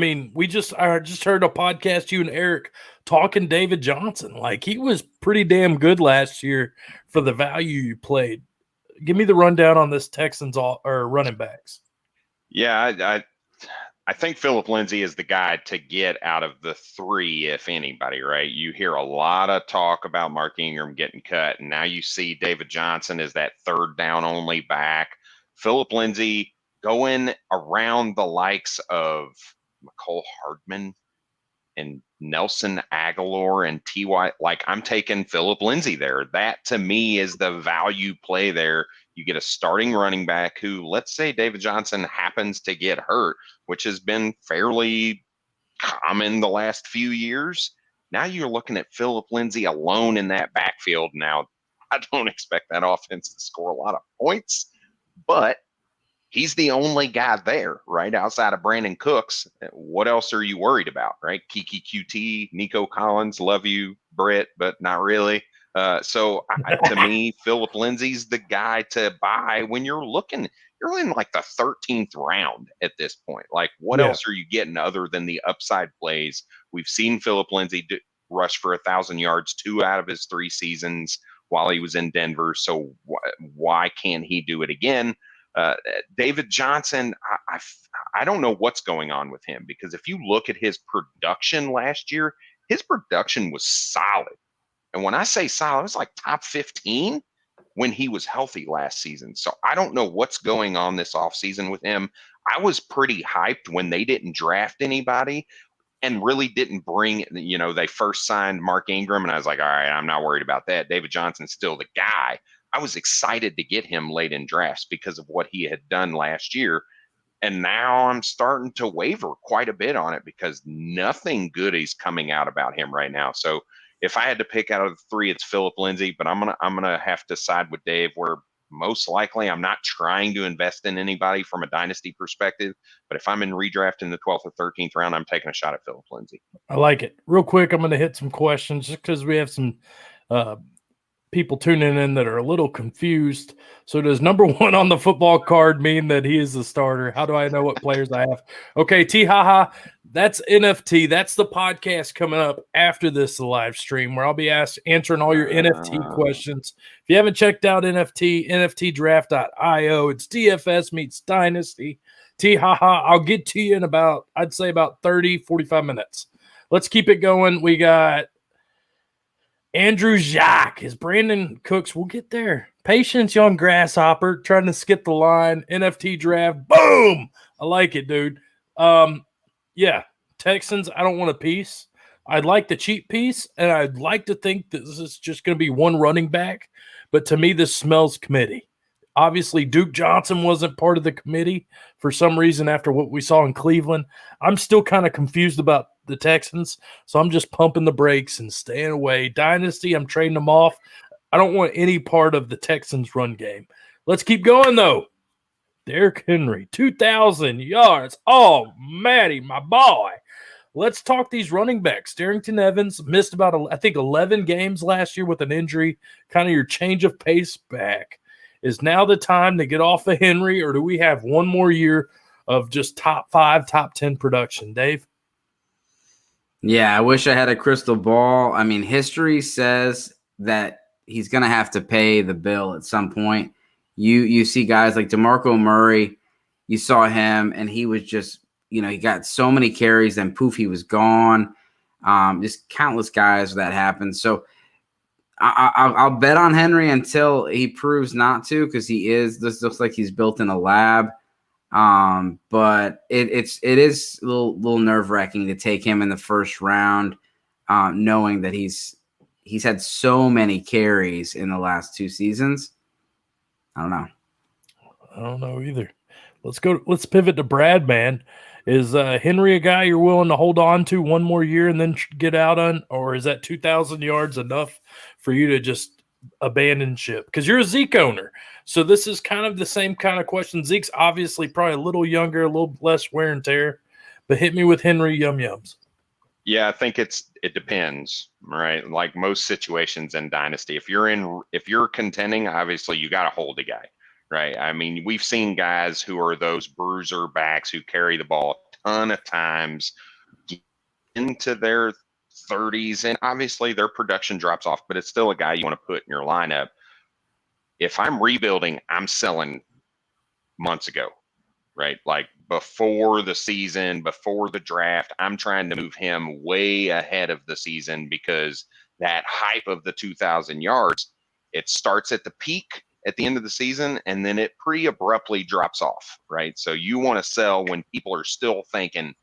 just heard a podcast, you and Eric talking David Johnson. Like, he was pretty damn good last year for the value you played. Give me the rundown on this Texans or running backs. Yeah, I think Philip Lindsay is the guy to get out of the three, if anybody, right? You hear a lot of talk about Mark Ingram getting cut, and now you see David Johnson as that third down only back. Philip Lindsay going around the likes of McCole Hardman and Nelson Aguilar and T.Y. Like, I'm taking Philip Lindsay there. That, to me, is the value play there. You get a starting running back who, let's say David Johnson happens to get hurt, which has been fairly common the last few years. Now you're looking at Philip Lindsay alone in that backfield. Now, I don't expect that offense to score a lot of points, but he's the only guy there, right? Outside of Brandon Cooks. What else are you worried about, right? Kiki QT, Nico Collins, love you, Brett, but not really. So to me, Philip Lindsay's the guy to buy when you're in like the 13th round at this point. Like, what else are you getting other than the upside plays? We've seen Philip Lindsay rush for 1,000 yards 2 out of his 3 seasons while he was in Denver. So why can't he do it again? David Johnson, I don't know what's going on with him, because if you look at his production last year, his production was solid. And when I say solid, it was like top 15 when he was healthy last season. So I don't know what's going on this offseason with him. I was pretty hyped when they didn't draft anybody and really didn't bring, they first signed Mark Ingram, and I was like, all right, I'm not worried about that. David Johnson's still the guy. I was excited to get him late in drafts because of what he had done last year. And now I'm starting to waver quite a bit on it because nothing good is coming out about him right now. So if I had to pick out of the 3, it's Philip Lindsay, but I'm gonna have to side with Dave, where most likely I'm not trying to invest in anybody from a dynasty perspective. But if I'm in redraft in the 12th or 13th round, I'm taking a shot at Philip Lindsay. I like it. Real quick, I'm going to hit some questions just because we have some people tuning in that are a little confused. So does number 1 on the football card mean that he is the starter? How do I know what players I have? Okay, T-ha-ha, that's NFT. That's the podcast coming up after this live stream where I'll be answering all your NFT questions. If you haven't checked out NFT, NFTdraft.io, it's DFS meets Dynasty. T-ha-ha, I'll get to you in about, I'd say about 30, 45 minutes. Let's keep it going. We got Andrew Jacques is Brandon Cooks. We'll get there. Patience, young grasshopper, trying to skip the line. NFT draft. Boom! I like it, dude. Yeah, Texans, I don't want a piece. I'd like the cheap piece, and I'd like to think that this is just going to be one running back. But to me, this smells committee. Obviously, Duke Johnson wasn't part of the committee for some reason after what we saw in Cleveland. I'm still kind of confused about the Texans, so I'm just pumping the brakes and staying away. Dynasty, I'm trading them off. I don't want any part of the Texans run game. Let's keep going, though. Derrick Henry, 2,000 yards. Oh, Matty, my boy. Let's talk these running backs. Darrington Evans missed about, I think, 11 games last year with an injury. Kind of your change of pace back. Is now the time to get off of Henry, or do we have one more year of just top 5, top 10 production? Dave? Yeah, I wish I had a crystal ball. I mean, history says that he's going to have to pay the bill at some point. You see guys like DeMarco Murray. You saw him, and he was just, he got so many carries, then poof, he was gone. Just countless guys that happened. So I'll bet on Henry until he proves not to, because this looks like he's built in a lab. But it is a little nerve-wracking to take him in the first round, knowing that he's had so many carries in the last 2 seasons. I don't know. I don't know either. Let's pivot to Brad, man. Is Henry a guy you're willing to hold on to one more year and then get out on, or is that 2,000 yards enough for you to just abandon ship? Because you're a Zeke owner. So this is kind of the same kind of question. Zeke's obviously probably a little younger, a little less wear and tear, but hit me with Henry yums. Yeah, I think it depends, right? Like most situations in Dynasty, if you're contending, obviously you got to hold a guy, right? I mean, we've seen guys who are those bruiser backs who carry the ball a ton of times into their 30s, and obviously their production drops off, but it's still a guy you want to put in your lineup. If I'm rebuilding, I'm selling months ago, right? Like before the season, before the draft, I'm trying to move him way ahead of the season, because that hype of the 2,000 yards, it starts at the peak at the end of the season, and then it pretty abruptly drops off, right? So you want to sell when people are still thinking,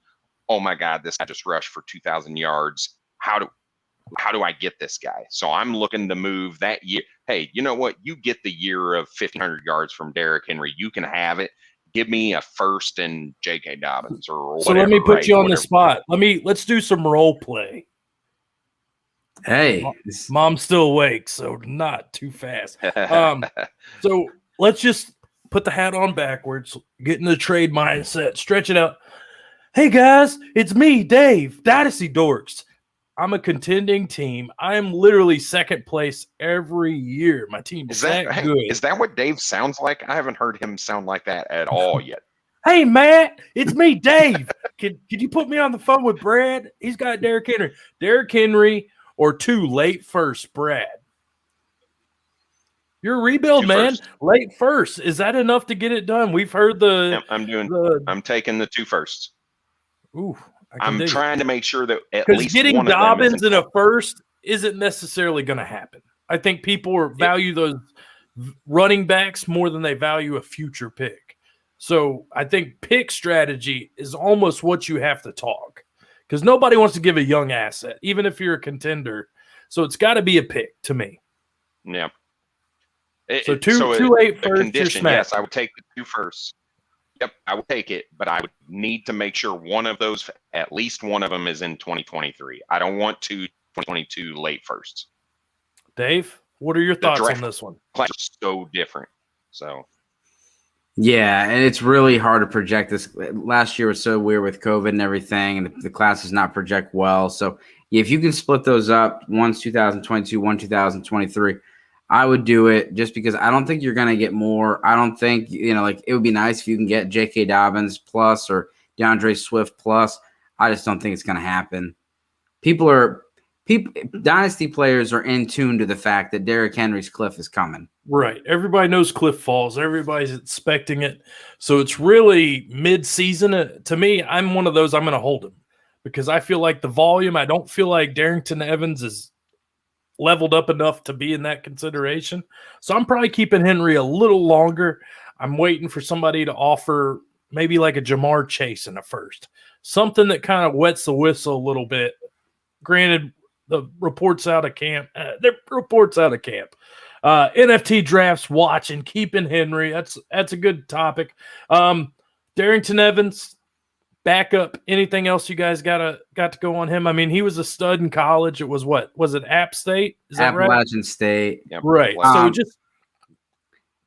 oh my God, this guy just rushed for 2,000 yards. How do I get this guy? So I'm looking to move that year. Hey, you know what? You get the year of 1,500 yards from Derrick Henry. You can have it. Give me a first and J.K. Dobbins or whatever. So let me put right? you on Whatever. the spot. Let's do some role play. Hey, Mom's still awake, so not too fast. So let's just put the hat on backwards, get in the trade mindset, stretch it out. Hey guys, it's me, Dave, Dynasty Dorks. I'm a contending team. I am literally second place every year. My team is that good. Is that what Dave sounds like? I haven't heard him sound like that at all yet. Hey, Matt, it's me, Dave. Could you put me on the phone with Brad? He's got Derrick Henry. Derrick Henry or 2 late first, Brad. You're a rebuild, man. First. Late first. Is that enough to get it done? We've heard I'm taking the 2 firsts. Ooh. I'm trying to make sure that at least getting one Dobbins of them in a first isn't necessarily going to happen. I think people value those running backs more than they value a future pick. So I think pick strategy is almost what you have to talk, because nobody wants to give a young asset, even if you're a contender. So it's got to be a pick to me. Yeah. So two late first. Condition, yes, I would take the 2 firsts. Yep, I would take it, but I would need to make sure one of those, at least one of them, is in 2023. I don't want 2 2022 late firsts. Dave, what are your thoughts on this one? Class is so different. So, yeah, and it's really hard to project this. Last year was so weird with COVID and everything, and the class does not project well. So, if you can split those up, one's 2022, one 2023. I would do it just because I don't think you're going to get more. I don't think, like it would be nice if you can get J.K. Dobbins plus or DeAndre Swift plus. I just don't think it's going to happen. Dynasty players are in tune to the fact that Derrick Henry's cliff is coming. Right. Everybody knows cliff falls. Everybody's expecting it. So it's really mid-season. To me, I'm one of those, I'm going to hold him because I feel like the volume, I don't feel like Darrington Evans is leveled up enough to be in that consideration. So I'm probably keeping Henry a little longer. I'm waiting for somebody to offer maybe like a Jamar Chase in a first. Something that kind of wets the whistle a little bit. Granted, the reports out of camp. NFT drafts, watching, keeping Henry. That's a good topic. Darrington Evans, backup. Anything else you guys got to go on him? I mean, he was a stud in college. It was what? Was it App State? Is that right? Appalachian State. Yep. Right. So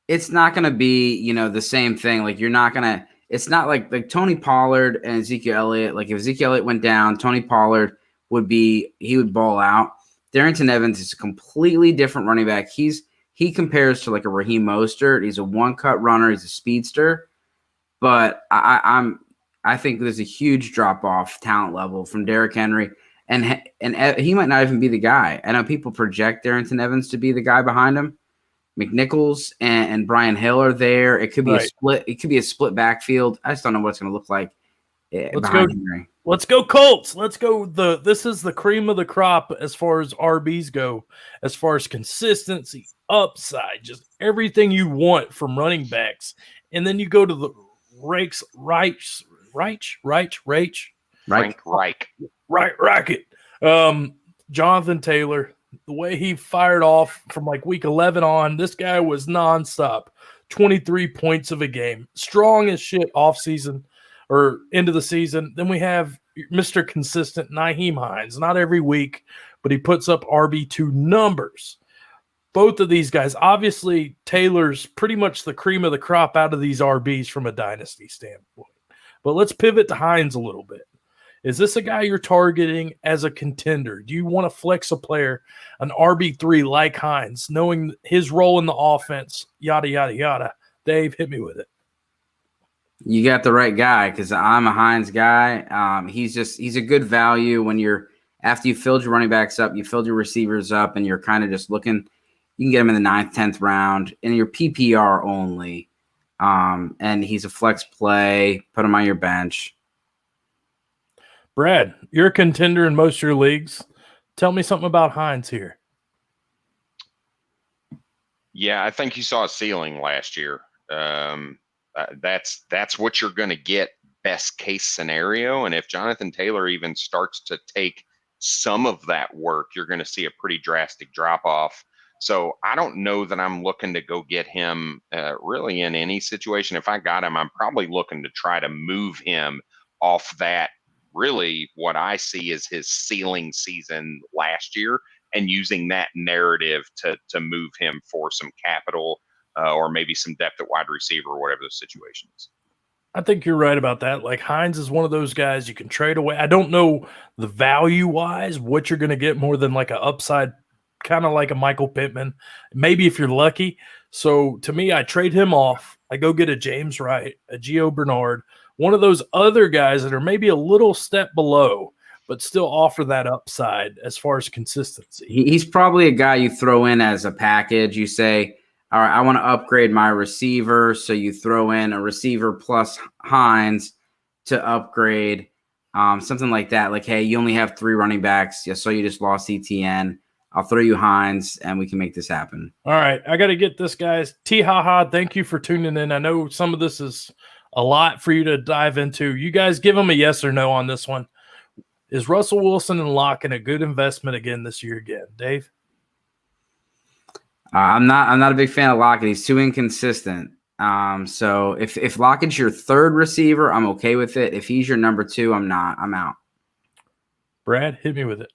it's not going to be, the same thing. Like it's not like Tony Pollard and Ezekiel Elliott. Like if Ezekiel Elliott went down, Tony Pollard he would ball out. Darrington Evans is a completely different running back. He compares to like a Raheem Mostert. He's a one-cut runner. He's a speedster. But I think there's a huge drop-off talent level from Derrick Henry. And he might not even be the guy. I know people project Darrington Evans to be the guy behind him. McNichols and Brian Hill are there. It could be a split. It could be a split backfield. I just don't know what it's going to look like. Henry. Let's go Colts. Let's go. This is the cream of the crop as far as RBs go, as far as consistency, upside, just everything you want from running backs. And then you go to the Reich. Jonathan Taylor, the way he fired off from like week 11 on, this guy was nonstop, 23 points of a game, strong as shit off season or into the season. Then we have Mr. Consistent Nyheim Hines, not every week, but he puts up RB2 numbers. Both of these guys, obviously Taylor's pretty much the cream of the crop out of these RBs from a dynasty standpoint. But let's pivot to Hines a little bit. Is this a guy you're targeting as a contender? Do you want to flex a player, an RB3 like Hines, knowing his role in the offense, yada, yada, yada? Dave, hit me with it. You got the right guy because I'm a Hines guy. He's a good value when after you filled your running backs up, you filled your receivers up, and you're kind of just looking. You can get him in the 9th, 10th round in your PPR only. And he's a flex play. Put him on your bench. Brad, you're a contender in most of your leagues. Tell me something about Hines here. Yeah, I think you saw a ceiling last year. That's what you're going to get best case scenario. And if Jonathan Taylor even starts to take some of that work, you're going to see a pretty drastic drop off. So I don't know that I'm looking to go get him really in any situation. If I got him, I'm probably looking to try to move him off that. Really, what I see is his ceiling season last year and using that narrative to move him for some capital or maybe some depth at wide receiver or whatever the situation is. I think you're right about that. Like Hines is one of those guys you can trade away. I don't know the value-wise what you're going to get more than like an upside, kind of like a Michael Pittman, maybe if you're lucky. So to me, I trade him off. I go get a James Wright, a Gio Bernard, one of those other guys that are maybe a little step below, but still offer that upside as far as consistency. He's probably a guy you throw in as a package. You say, all right, I want to upgrade my receiver. So you throw in a receiver plus Hines to upgrade, something like that. Like, hey, you only have 3 running backs. Yeah, so you just lost ETN. I'll throw you Hines, and we can make this happen. All right, I got to get this, guys. T-ha-ha, thank you for tuning in. I know some of this is a lot for you to dive into. You guys give them a yes or no on this one. Is Russell Wilson and Lockett a good investment again this year again? Dave? I'm not a big fan of Lockett. He's too inconsistent. So if Lockett's your 3rd receiver, I'm okay with it. If he's your number 2, I'm not. I'm out. Brad, hit me with it.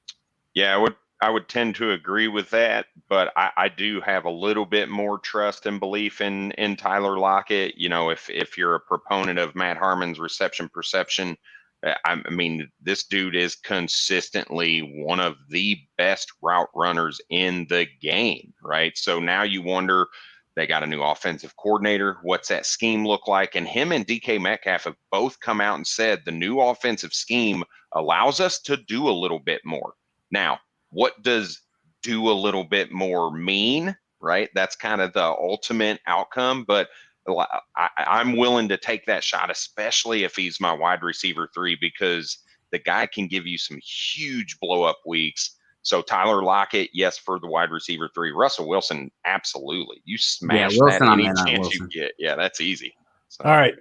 Yeah, I would tend to agree with that, but I do have a little bit more trust and belief in Tyler Lockett. You know, if you're a proponent of Matt Harmon's reception perception, I mean, this dude is consistently one of the best route runners in the game, right? So now you wonder, they got a new offensive coordinator. What's that scheme look like? And him and DK Metcalf have both come out and said the new offensive scheme allows us to do a little bit more. Now, what does do a little bit more mean, right? That's kind of the ultimate outcome, but I'm willing to take that shot, especially if he's my wide receiver 3, because the guy can give you some huge blow up weeks. So Tyler Lockett, yes, for the wide receiver 3. Russell Wilson, absolutely. You smash that Wilson, I'm any in on chance you Wilson. get. Yeah, that's easy. So. All right.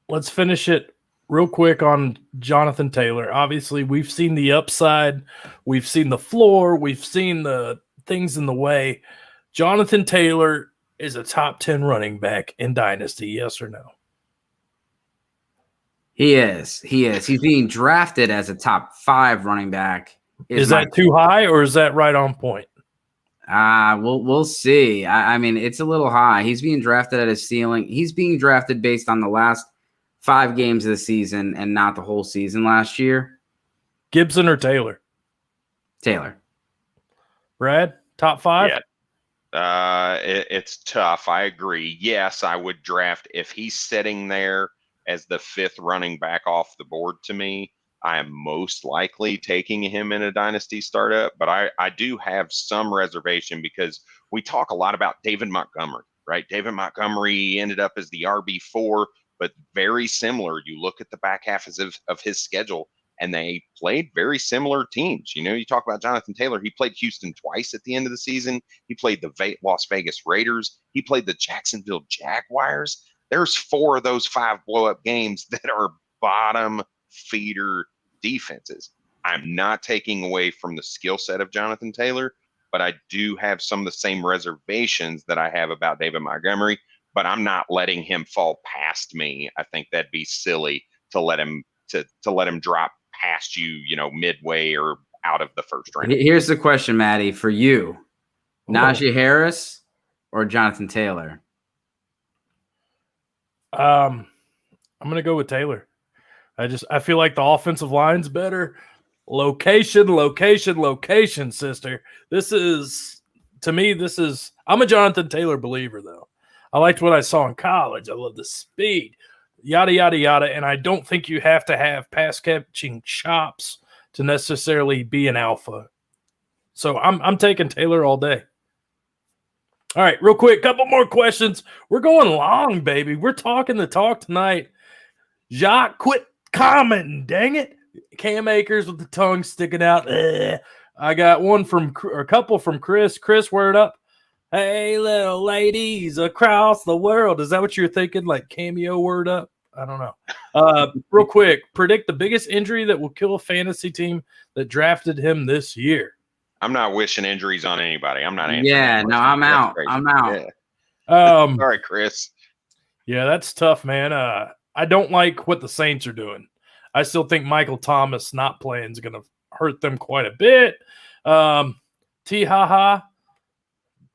Let's finish it real quick on Jonathan Taylor. Obviously, we've seen the upside. We've seen the floor. We've seen the things in the way. Jonathan Taylor is a top 10 running back in Dynasty, yes or no? He is. He's being drafted as a top 5 running back. Is that too high or is that right on point? We'll see. I mean, it's a little high. He's being drafted at his ceiling. He's being drafted based on the last 5 games of the season and not the whole season last year. Gibson or Taylor? Taylor. Brad, top 5? Yeah. It's tough. I agree. Yes, I would draft if he's sitting there as the 5th running back off the board. To me, I am most likely taking him in a dynasty startup, but I do have some reservation because we talk a lot about David Montgomery, right? David Montgomery ended up as the RB4, but very similar. You look at the back half of his schedule, and they played very similar teams. You know, you talk about Jonathan Taylor. He played Houston twice at the end of the season. He played the Las Vegas Raiders. He played the Jacksonville Jaguars. There's 4 of those 5 blow-up games that are bottom feeder defenses. I'm not taking away from the skill set of Jonathan Taylor, but I do have some of the same reservations that I have about David Montgomery, but I'm not letting him fall past me. I think that'd be silly to let him drop past you, midway or out of the first round. Here's the question, Matty, for you. Najee Harris or Jonathan Taylor? I'm going to go with Taylor. I feel like the offensive line's better. Location, sister. I'm a Jonathan Taylor believer, though. I liked what I saw in college. I love the speed. Yada, yada, yada. And I don't think you have to have pass catching chops to necessarily be an alpha. So I'm taking Taylor all day. All right, real quick, couple more questions. We're going long, baby. We're talking the talk tonight. Jacques, quit commenting, dang it. Cam Akers with the tongue sticking out. I got a couple from Chris. Chris, word up. Hey, little ladies across the world. Is that what you're thinking? Like cameo word up? I don't know. Real quick, predict the biggest injury that will kill a fantasy team that drafted him this year. I'm not wishing injuries on anybody. I'm not answering. Yeah, no, I'm out. I'm out. Yeah. Sorry, Chris. Yeah, that's tough, man. I don't like what the Saints are doing. I still think Michael Thomas not playing is going to hurt them quite a bit. T-ha-ha.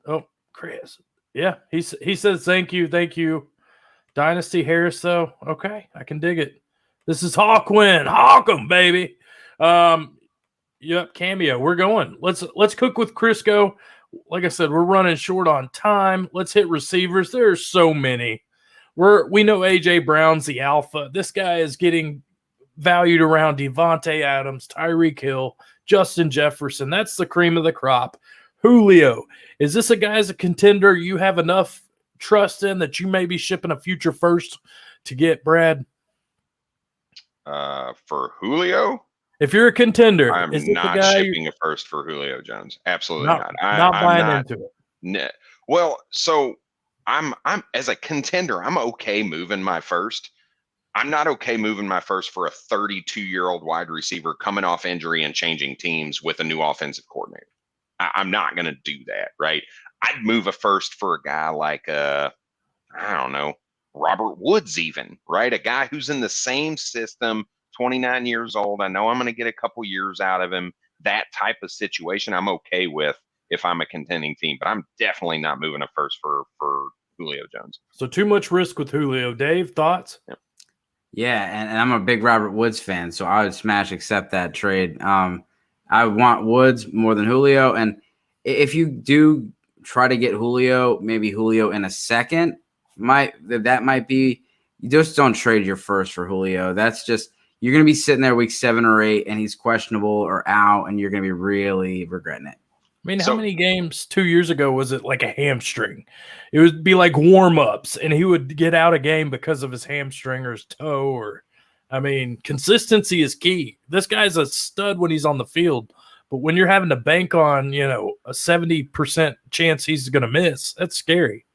Oh, Chris. Yeah, he says thank you. Dynasty Harris, though. Okay, I can dig it. This is Hawkwin. Hawk 'em, baby. Yep, cameo. We're going. Let's cook with Crisco. Like I said, we're running short on time. Let's hit receivers. There's so many. We know A.J. Brown's the alpha. This guy is getting valued around Devontae Adams, Tyreek Hill, Justin Jefferson. That's the cream of the crop. Julio. Is this a guy as a contender you have enough trust in that you may be shipping a future first to get, Brad? For Julio? If you're a contender, I'm not shipping a first for Julio Jones. Absolutely not. I'm buying into it. Well, so I'm as a contender, I'm okay moving my first. I'm not okay moving my first for a 32-year-old wide receiver coming off injury and changing teams with a new offensive coordinator. I'm not going to do that, right? I'd move a first for a guy like, I don't know, Robert Woods even, right? A guy who's in the same system, 29 years old. I know I'm going to get a couple years out of him. That type of situation I'm okay with if I'm a contending team, but I'm definitely not moving a first for Julio Jones. So too much risk with Julio. Dave, thoughts? Yeah. Yeah, and I'm a big Robert Woods fan, so I would smash accept that trade. I want Woods more than Julio, and if you do try to get Julio, maybe Julio in a second, that might be. You just don't trade your first for Julio. That's just you're going to be sitting there week 7 or 8, and he's questionable or out, and you're going to be really regretting it. I mean, how So many games 2 years ago was it like a hamstring? It would be like warm-ups, and he would get out of game because of his hamstring or his toe. Or, I mean, consistency is key. This guy's a stud when he's on the field, but when you're having to bank on, a 70% chance he's going to miss, that's scary.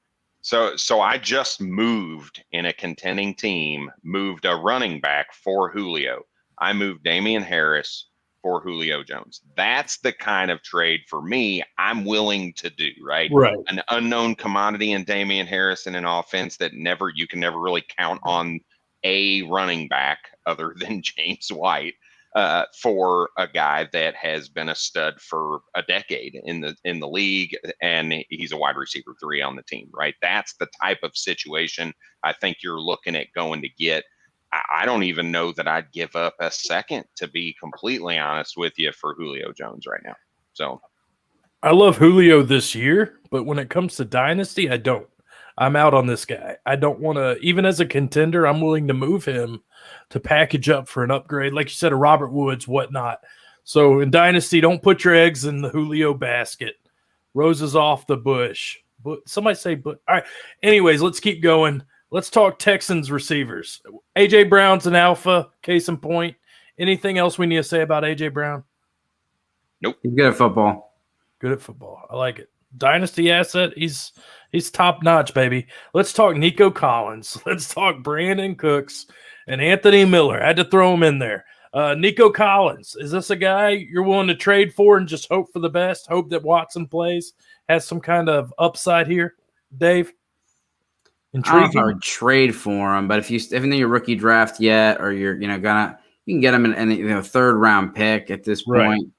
So I just moved in a contending team, moved a running back for Julio. I moved Damian Harris for Julio Jones. That's the kind of trade for me I'm willing to do, right? Right. An unknown commodity in Damian Harris in an offense that you can never really count on a running back other than James White. For a guy that has been a stud for a decade in the league, and he's a wide receiver 3 on the team, right? That's the type of situation I think you're looking at going to get. I don't even know that I'd give up a second, to be completely honest with you, for Julio Jones right now. So I love Julio this year, but when it comes to dynasty, I don't. I'm out on this guy. I don't want to, even as a contender, I'm willing to move him to package up for an upgrade. Like you said, a Robert Woods, whatnot. So in dynasty, don't put your eggs in the Julio basket. Roses off the bush. But somebody say, but all right. Anyways, let's keep going. Let's talk Texans receivers. AJ Brown's an alpha, case in point. Anything else we need to say about AJ Brown? nope. He's good at football. Good at football. I like it. Dynasty asset. He's top notch, baby. Let's talk Nico Collins. Let's talk Brandon Cooks and Anthony Miller. I had to throw him in there. Nico Collins, is this a guy you're willing to trade for and just hope for the best? Hope that Watson plays, has some kind of upside here, Dave? I don't know if I Intriguing. would trade for him, but if in your rookie draft yet, or you're you can get him in a 3rd round pick at this point.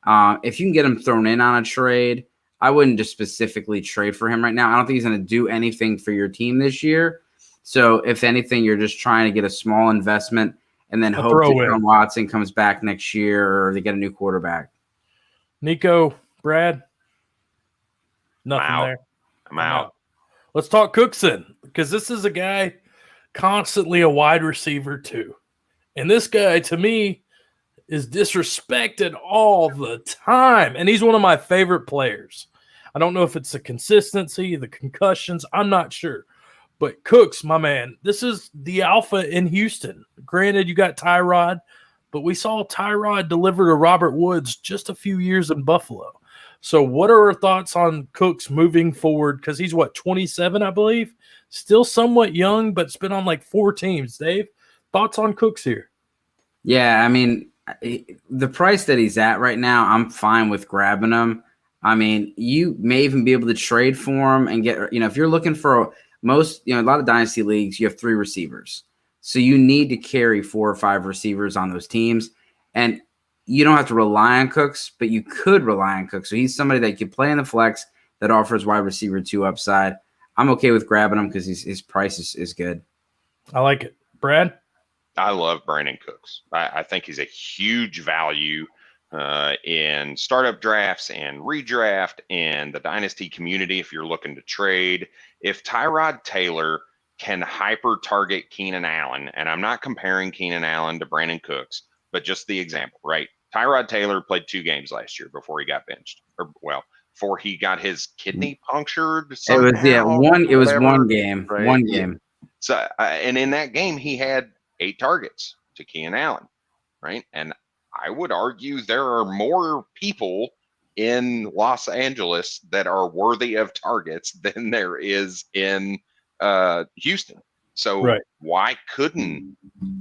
Right. If you can get him thrown in on a trade, I wouldn't just specifically trade for him right now. I don't think he's going to do anything for your team this year. So if anything, you're just trying to get a small investment and then hope that John Watson comes back next year or they get a new quarterback. Nico, Brad, nothing there. I'm out. Let's talk Cookson, because this is a guy constantly a wide receiver too. And this guy, to me, is disrespected all the time. And he's one of my favorite players. I don't know if it's the consistency, the concussions. I'm not sure. But Cooks, my man, this is the alpha in Houston. Granted, you got Tyrod, but we saw Tyrod deliver to Robert Woods just a few years in Buffalo. So what are our thoughts on Cooks moving forward? Because he's, 27, I believe? Still somewhat young, but it's been on like 4 teams. Dave, thoughts on Cooks here? Yeah, I mean, the price that he's at right now, I'm fine with grabbing him. I mean, you may even be able to trade for him and get, if you're looking for a lot of dynasty leagues, you have 3 receivers. So you need to carry 4 or 5 receivers on those teams. And you don't have to rely on Cooks, but you could rely on Cooks. So he's somebody that can play in the flex that offers wide receiver 2 upside. I'm okay with grabbing him because his price is good. I like it. Brad? I love Brandon Cooks. I think he's a huge value in startup drafts and redraft and the dynasty community if you're looking to trade. If Tyrod Taylor can hyper target Keenan Allen, and I'm not comparing Keenan Allen to Brandon Cooks, but just the example, right? Tyrod Taylor played 2 games last year before he got benched, before he got his kidney punctured. Somehow, it was one game, right? one game. So, and in that game, he had 8 targets to Keenan Allen, right? And I would argue there are more people in Los Angeles that are worthy of targets than there is in Houston. So why couldn't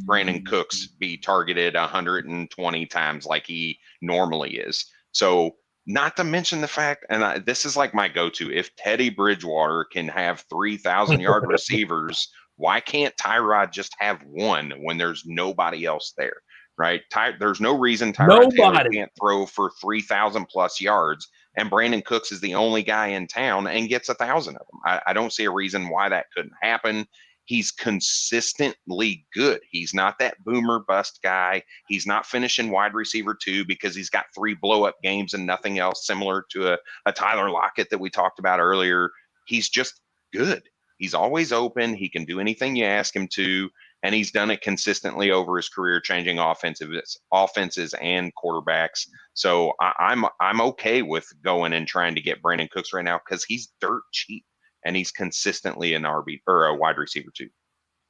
Brandon Cooks be targeted 120 times like he normally is? So not to mention the fact, and this is like my go-to, if Teddy Bridgewater can have 3,000-yard receivers, why can't Tyrod just have 1 when there's nobody else there, right? There's no reason Tyrod Taylor can't throw for 3,000 plus yards, and Brandon Cooks is the only guy in town and gets 1,000 of them. I don't see a reason why that couldn't happen. he's consistently good. He's not that boomer bust guy. He's not finishing wide receiver 2 because he's got 3 blow up games and nothing else, similar to a Tyler Lockett that we talked about earlier. He's just good. He's always open. He can do anything you ask him to, and he's done it consistently over his career, changing offenses and quarterbacks. So I'm okay with going and trying to get Brandon Cooks right now because he's dirt cheap and he's consistently an RB or a wide receiver 2.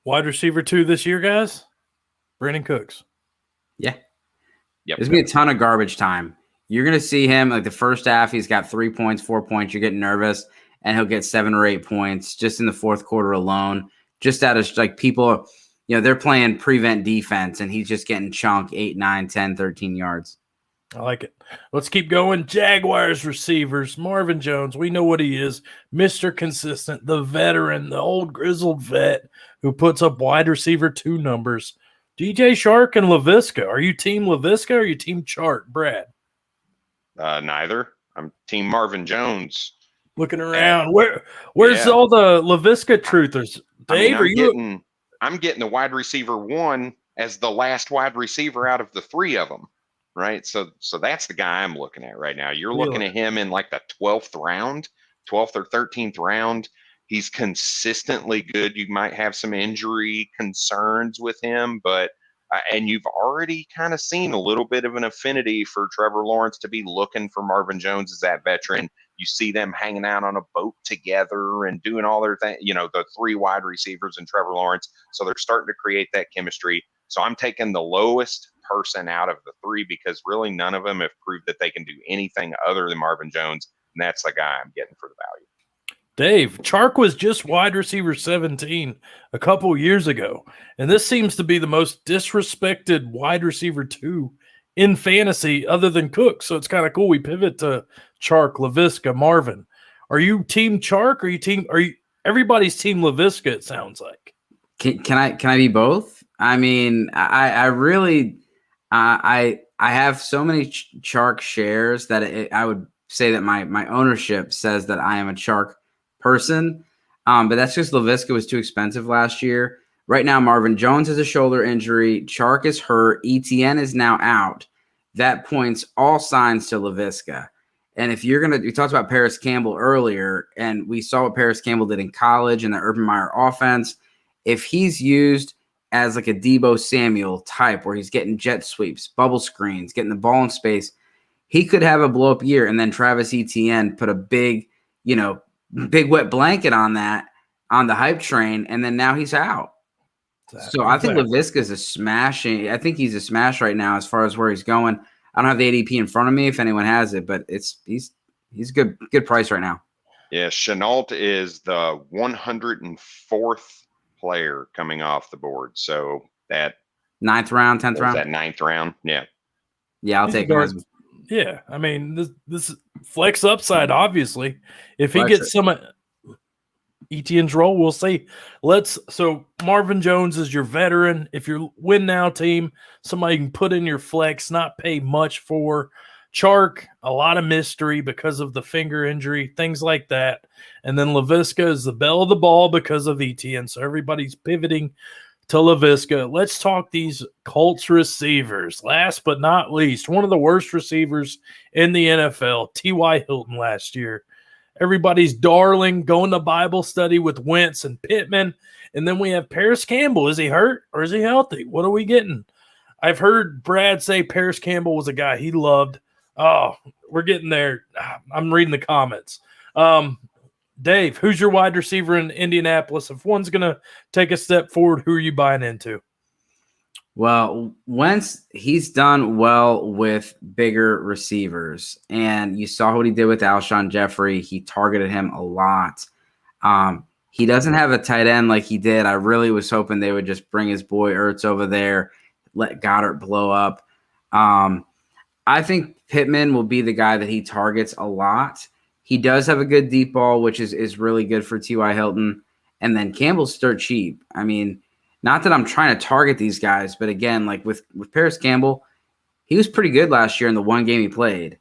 Wide receiver 2 this year, guys. Brandon Cooks. Yeah. Yep. There's gonna be a ton of garbage time. You're gonna see him like the first half. He's got 3 points, 4 points. You're getting nervous, and he'll get 7 or 8 points just in the fourth quarter alone. Just out of like people, they're playing prevent defense, and he's just getting chunked 8, 9, 10, 13 yards. I like it. Let's keep going. Jaguars receivers. Marvin Jones, we know what he is. Mr. Consistent, the veteran, the old grizzled vet who puts up wide receiver 2 numbers. DJ Chark and LaVisca. Are you team LaVisca or are you team Chark, Brad? Neither. I'm team Marvin Jones. Looking around. Where's all the LaVisca truthers? Dave, I'm getting the wide receiver 1 as the last wide receiver out of the 3 of them. Right. So that's the guy I'm looking at right now. You're looking at him in like the 12th or 13th round. He's consistently good. You might have some injury concerns with him, but and you've already kind of seen a little bit of an affinity for Trevor Lawrence to be looking for Marvin Jones as that veteran. You see them hanging out on a boat together and doing all their thing, the 3 wide receivers and Trevor Lawrence. So they're starting to create that chemistry. So I'm taking the lowest person out of the 3 because really none of them have proved that they can do anything other than Marvin Jones, and that's the guy I'm getting for the value. Dave, Chark was just wide receiver 17 a couple years ago, and this seems to be the most disrespected wide receiver 2 in fantasy other than Cook. So it's kind of cool. We pivot to Chark, LaVisca, Marvin. Are you team Chark? Are you everybody's team LaVisca? It sounds like. Can I be both? I mean, I really. I have so many Chark shares that I would say that my ownership says that I am a Chark person, but that's just LaVisca was too expensive last year. Right now, Marvin Jones has a shoulder injury. Chark is hurt. ETN is now out. That points all signs to LaVisca. And if we talked about Paris Campbell earlier, and we saw what Paris Campbell did in college in the Urban Meyer offense. If he's used as like a Deebo Samuel type where he's getting jet sweeps, bubble screens, getting the ball in space, he could have a blow up year. And then Travis Etienne put a big wet blanket on the hype train. And then now he's out. Exactly. So I think LaVisca's a smashing. I think he's a smash right now as far as where he's going. I don't have the ADP in front of me if anyone has it, but he's a good price right now. Yeah. Chenault is the 104th player coming off the board. So that 9th round, 10th round, that 9th round. Yeah. I'll take it. Yeah. I mean, this flex upside, obviously, if he gets some Etienne's role, we'll see. So Marvin Jones is your veteran. If you're win now team, somebody you can put in your flex, not pay much for. Chark, a lot of mystery because of the finger injury, things like that. And then LaVisca is the belle of the ball because of Etienne. So everybody's pivoting to LaVisca. Let's talk these Colts receivers. Last but not least, one of the worst receivers in the NFL, T.Y. Hilton last year. Everybody's darling, going to Bible study with Wentz and Pittman. And then we have Paris Campbell. Is he hurt or is he healthy? What are we getting? I've heard Brad say Paris Campbell was a guy he loved. Oh, we're getting there. I'm reading the comments. Dave, who's your wide receiver in Indianapolis? If one's going to take a step forward, who are you buying into? Well, Wentz, he's done well with bigger receivers. And you saw what he did with Alshon Jeffrey. He targeted him a lot. He doesn't have a tight end like he did. I really was hoping they would just bring his boy Ertz over there, let Goddard blow up. I think Pittman will be the guy that he targets a lot. He does have a good deep ball, which is really good for T.Y. Hilton. And then Campbell's dirt cheap. I mean, not that I'm trying to target these guys, but again, like with Paris Campbell, he was pretty good last year in the one game he played.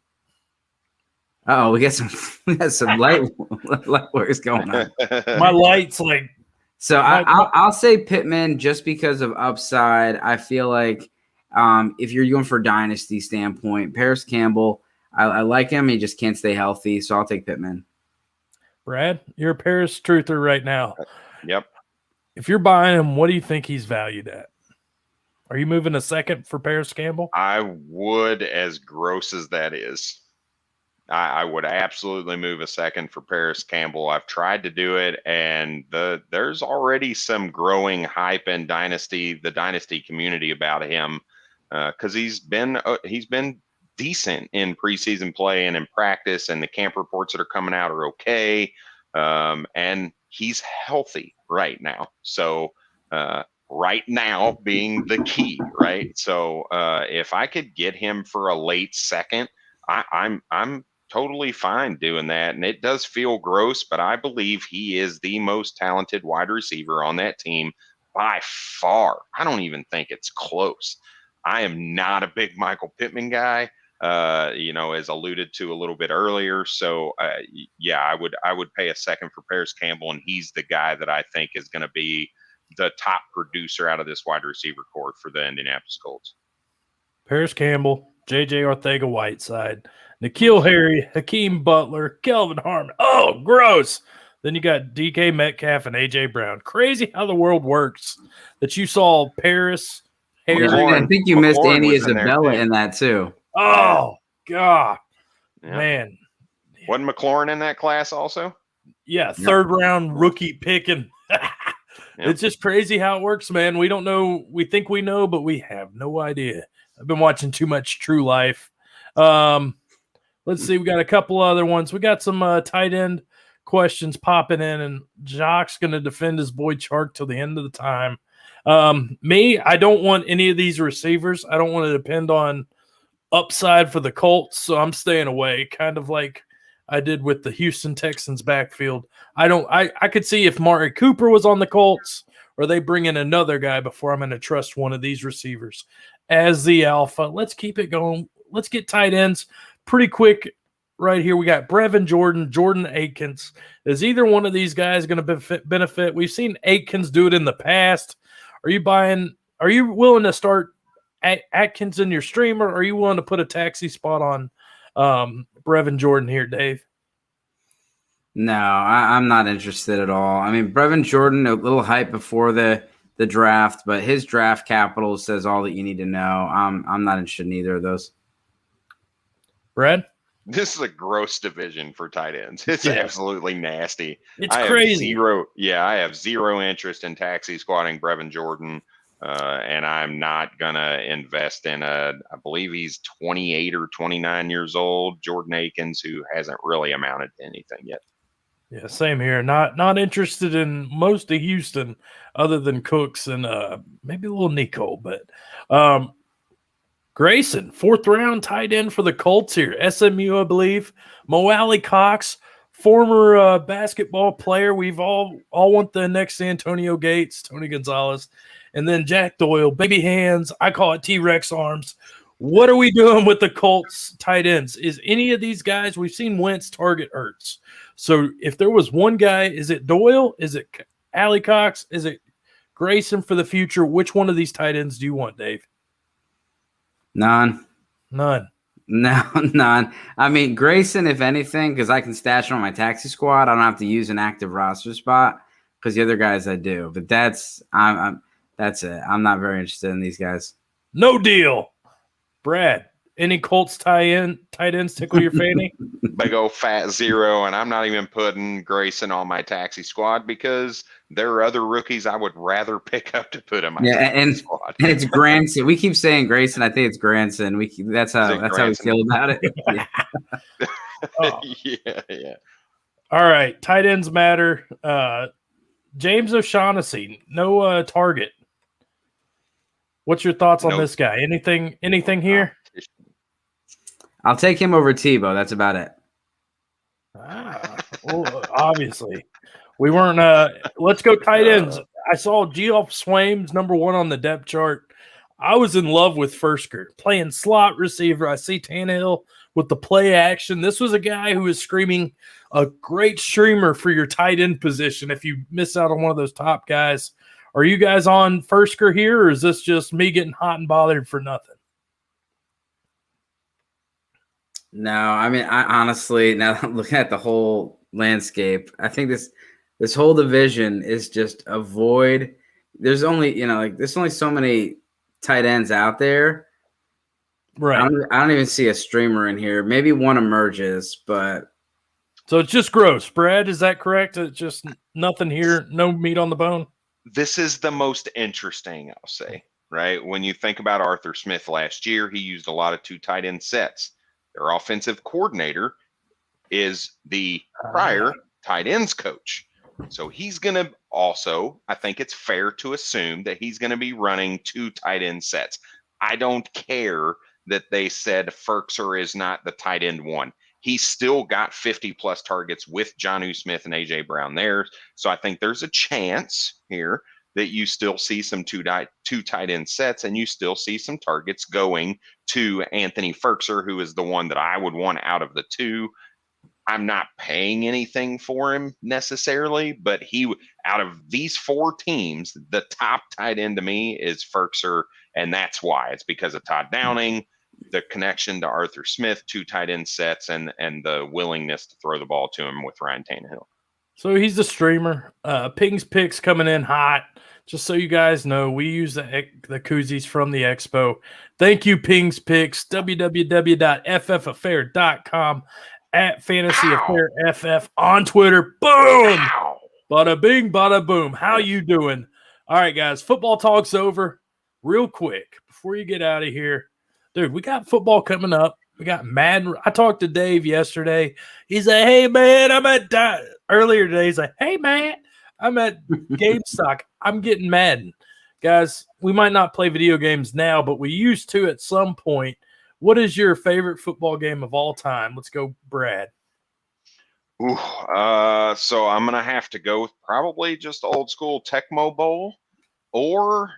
We got some light works going on. My light's like So I'll say Pittman just because of upside. I feel like if you're going for a dynasty standpoint, Paris Campbell, I like him. He just can't stay healthy, so I'll take Pittman. Brad, you're a Paris truther right now. Yep. If you're buying him, what do you think he's valued at? Are you moving a second for Paris Campbell? I would, as gross as that is. I would absolutely move a second for Paris Campbell. I've tried to do it, and there's already some growing hype in the dynasty community about him because he's been decent in preseason play and in practice, and the camp reports that are coming out are okay, and he's healthy right now. So right now being the key, right? So if I could get him for a late second, I'm totally fine doing that. And it does feel gross, but I believe he is the most talented wide receiver on that team by far. I don't even think it's close. I am not a big Michael Pittman guy, as alluded to a little bit earlier. So yeah, I would pay a second for Paris Campbell, and he's the guy that I think is going to be the top producer out of this wide receiver corps for the Indianapolis Colts. Paris Campbell, J.J. Arcega-Whiteside, N'Keal Harry, Hakeem Butler, Kelvin Harmon. Oh, gross. Then you got DK Metcalf and A.J. Brown. Crazy how the world works that you saw Paris, Harry. I think you missed Andy Isabella in that too. Oh, God. Yeah. Man. Wasn't McLaurin in that class also? Yeah, third round rookie picking. It's just crazy how it works, man. We don't know. We think we know, but we have no idea. I've been watching too much True Life. Let's see. We got a couple other ones. We got some tight end questions popping in, and Jock's going to defend his boy Chark till the end of the time. I don't want any of these receivers. I don't want to depend on upside for the Colts, so I'm staying away, kind of like I did with the Houston Texans backfield. I could see if Mari Cooper was on the Colts, or they bring in another guy before I'm going to trust one of these receivers as the alpha. Let's keep it going. Let's get tight ends pretty quick right here. We got Brevin Jordan, Jordan Akins. Is either one of these guys going to benefit? We've seen Akins do it in the past. Are you willing to start Atkins in your streamer, or are you willing to put a taxi spot on Brevin Jordan here, Dave? No, I'm not interested at all. I mean, Brevin Jordan, a little hype before the draft, but his draft capital says all that you need to know. I'm not interested in either of those. Brad? This is a gross division for tight ends. It's absolutely nasty. It's crazy. I have zero interest in taxi squatting Brevin Jordan. And I'm not going to invest in I believe he's 28 or 29 years old, Jordan Akins, who hasn't really amounted to anything yet. Yeah, same here. Not interested in most of Houston other than Cooks and maybe a little Nico. But Grayson, 4th round tight end for the Colts here. SMU, I believe. Mo Alley Cox, former basketball player. We've all want the next Antonio Gates, Tony Gonzalez. And then Jack Doyle, baby hands. I call it T-Rex arms. What are we doing with the Colts tight ends? Is any of these guys, we've seen Wentz target Ertz. So if there was one guy, is it Doyle? Is it Alley Cox? Is it Grayson for the future? Which one of these tight ends do you want, Dave? None. No, none. I mean, Grayson, if anything, because I can stash him on my taxi squad. I don't have to use an active roster spot because the other guys I do. But that's it. I'm not very interested in these guys. No deal. Brad, any Colts tight ends tickle your fanny? Big old fat zero, and I'm not even putting Grayson on my taxi squad because there are other rookies I would rather pick up to put in my taxi squad. And it's Granson. We keep saying Grayson. I think it's Granson. That's how we feel about it. Yeah. Oh. Yeah. All right, tight ends matter. James O'Shaughnessy, no target. What's your thoughts on this guy? Anything here? I'll take him over Tebow. That's about it. Well, obviously. We weren't let's go tight ends. I saw Geoff Swaim's number 1 on the depth chart. I was in love with Fursker playing slot receiver. I see Tannehill with the play action. This was a guy who was screaming a great streamer for your tight end position if you miss out on one of those top guys. Are you guys on Firsker here, or is this just me getting hot and bothered for nothing? No, I mean, I honestly, now looking at the whole landscape, I think this whole division is just a void. There's only, there's only so many tight ends out there. Right. I don't even see a streamer in here. Maybe one emerges, but so it's just gross. Brad, is that correct? It's just nothing here, no meat on the bone. This is the most interesting, I'll say, right? When you think about Arthur Smith last year, he used a lot of 2 tight end sets. Their offensive coordinator is the prior tight ends coach. So he's going to also, I think it's fair to assume that he's going to be running 2 tight end sets. I don't care that they said Firkser is not the tight end one. He's still got 50-plus targets with Jonnu Smith and A.J. Brown there. So I think there's a chance here that you still see some two tight end sets, and you still see some targets going to Anthony Firkser, who is the one that I would want out of the 2. I'm not paying anything for him necessarily, but out of these 4 teams, the top tight end to me is Firkser, and that's why. It's because of Todd Downing, the connection to Arthur Smith, 2 tight end sets, and the willingness to throw the ball to him with Ryan Tannehill. So he's the streamer. Ping's picks coming in hot. Just so you guys know, we use the koozies from the Expo. Thank you, Ping's Picks. www.ffaffair.com at Fantasy Affair FF on Twitter. Boom! Bada bing, bada boom. How you doing? All right, guys. Football talk's over. Real quick, before you get out of here, dude, we got football coming up. We got Madden. I talked to Dave yesterday. He's like, hey, man, I'm at earlier today. He's like, hey, man, I'm at GameStop. I'm getting Madden. Guys, we might not play video games now, but we used to at some point. What is your favorite football game of all time? Let's go, Brad. So I'm going to have to go with probably just old school Tecmo Bowl or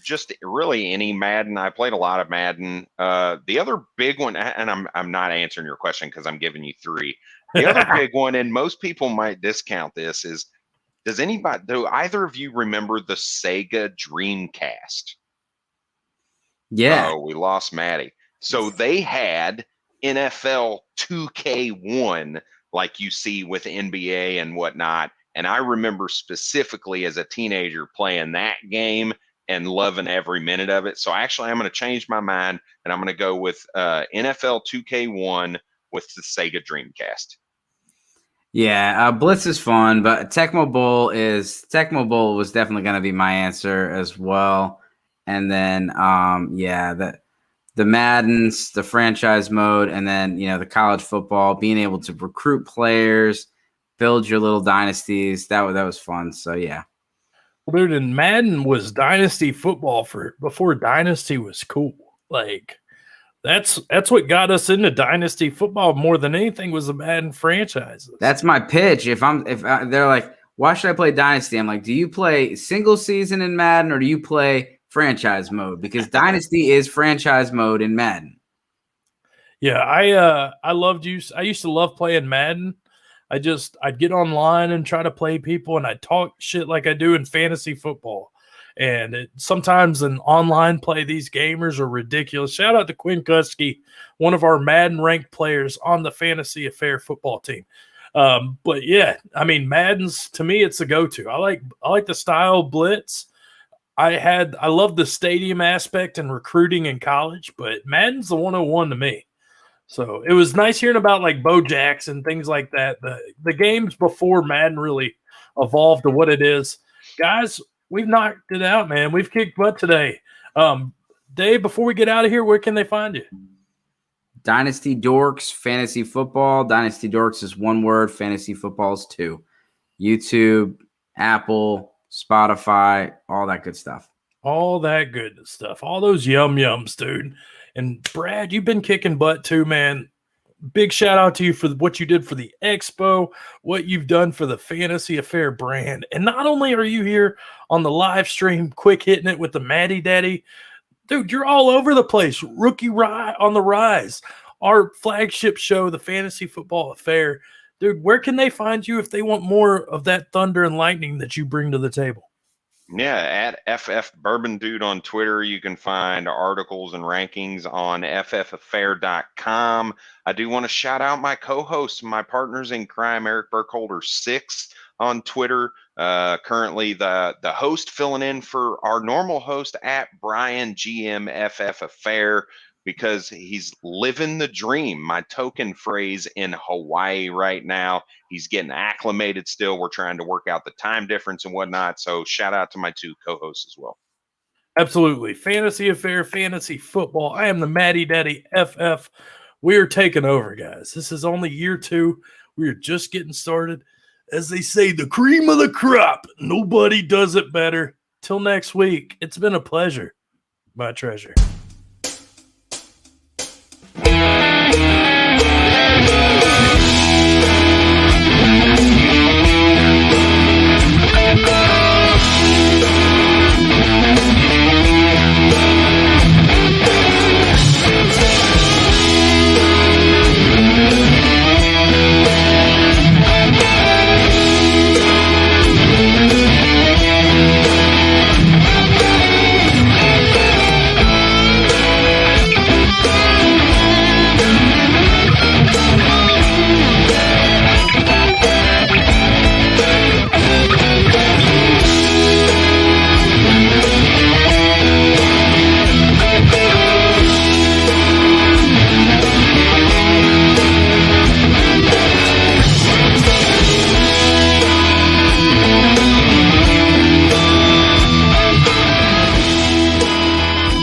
just really any Madden. I played a lot of Madden. The other big one, and I'm not answering your question because I'm giving you 3. The other big one, and most people might discount this, is do either of you remember the Sega Dreamcast? Yeah. Oh, we lost Matty. So they had NFL 2K1 like you see with NBA and whatnot. And I remember specifically as a teenager playing that game and loving every minute of it. So actually, I'm going to change my mind, and I'm going to go with NFL 2K1 with the Sega Dreamcast. Yeah, Blitz is fun, but Tecmo Bowl was definitely going to be my answer as well. And then, the Maddens, the franchise mode, and then, the college football, being able to recruit players, build your little dynasties. That was fun. So, yeah. Well, dude, and Madden was dynasty football before dynasty was cool. Like, that's what got us into dynasty football more than anything was the Madden franchises. That's my pitch. If they're like, why should I play dynasty? I'm like, do you play single season in Madden or do you play franchise mode? Because dynasty is franchise mode in Madden. Yeah, I used to love playing Madden. I'd get online and try to play people, and I'd talk shit like I do in fantasy football. And sometimes in online play, these gamers are ridiculous. Shout out to Quinn Kutsky, one of our Madden ranked players on the Fantasy Affair football team. But yeah, I mean, Madden's, to me, it's the go-to. I like the style blitz. I love the stadium aspect and recruiting in college, but Madden's the 101 to me. So it was nice hearing about like Bo Jackson, things like that. The games before Madden really evolved to what it is. Guys, we've knocked it out, man. We've kicked butt today. Dave, before we get out of here, where can they find you? Dynasty Dorks, Fantasy Football. Dynasty Dorks is one word. Fantasy Football is 2. YouTube, Apple, Spotify, all that good stuff. All that good stuff. All those yums, dude. And Brad, you've been kicking butt too, man. Big shout out to you for what you did for the Expo, what you've done for the Fantasy Affair brand. And not only are you here on the live stream, quick hitting it with the MattyDaddy, dude, you're all over the place. Rookie on the rise. our flagship show, the Fantasy Football Affair. Dude, where can they find you if they want more of that thunder and lightning that you bring to the table? Yeah, at FF Bourbon Dude on Twitter. You can find articles and rankings on ffaffair.com. I do want to shout out my co-hosts, my partners in crime, Eric Burkholder 6 on Twitter. Currently the host filling in for our normal host at Brian GMFF Affair, because he's living the dream, my token phrase, in Hawaii right now. He's getting acclimated still. We're trying to work out the time difference and whatnot. So shout out to my 2 co-hosts as well. Absolutely. Fantasy Affair, Fantasy Football. I am the MattyDaddy FF. We're taking over, guys. This is only year 2. We're just getting started. As they say, the cream of the crop. Nobody does it better. Till next week, it's been a pleasure. My treasure.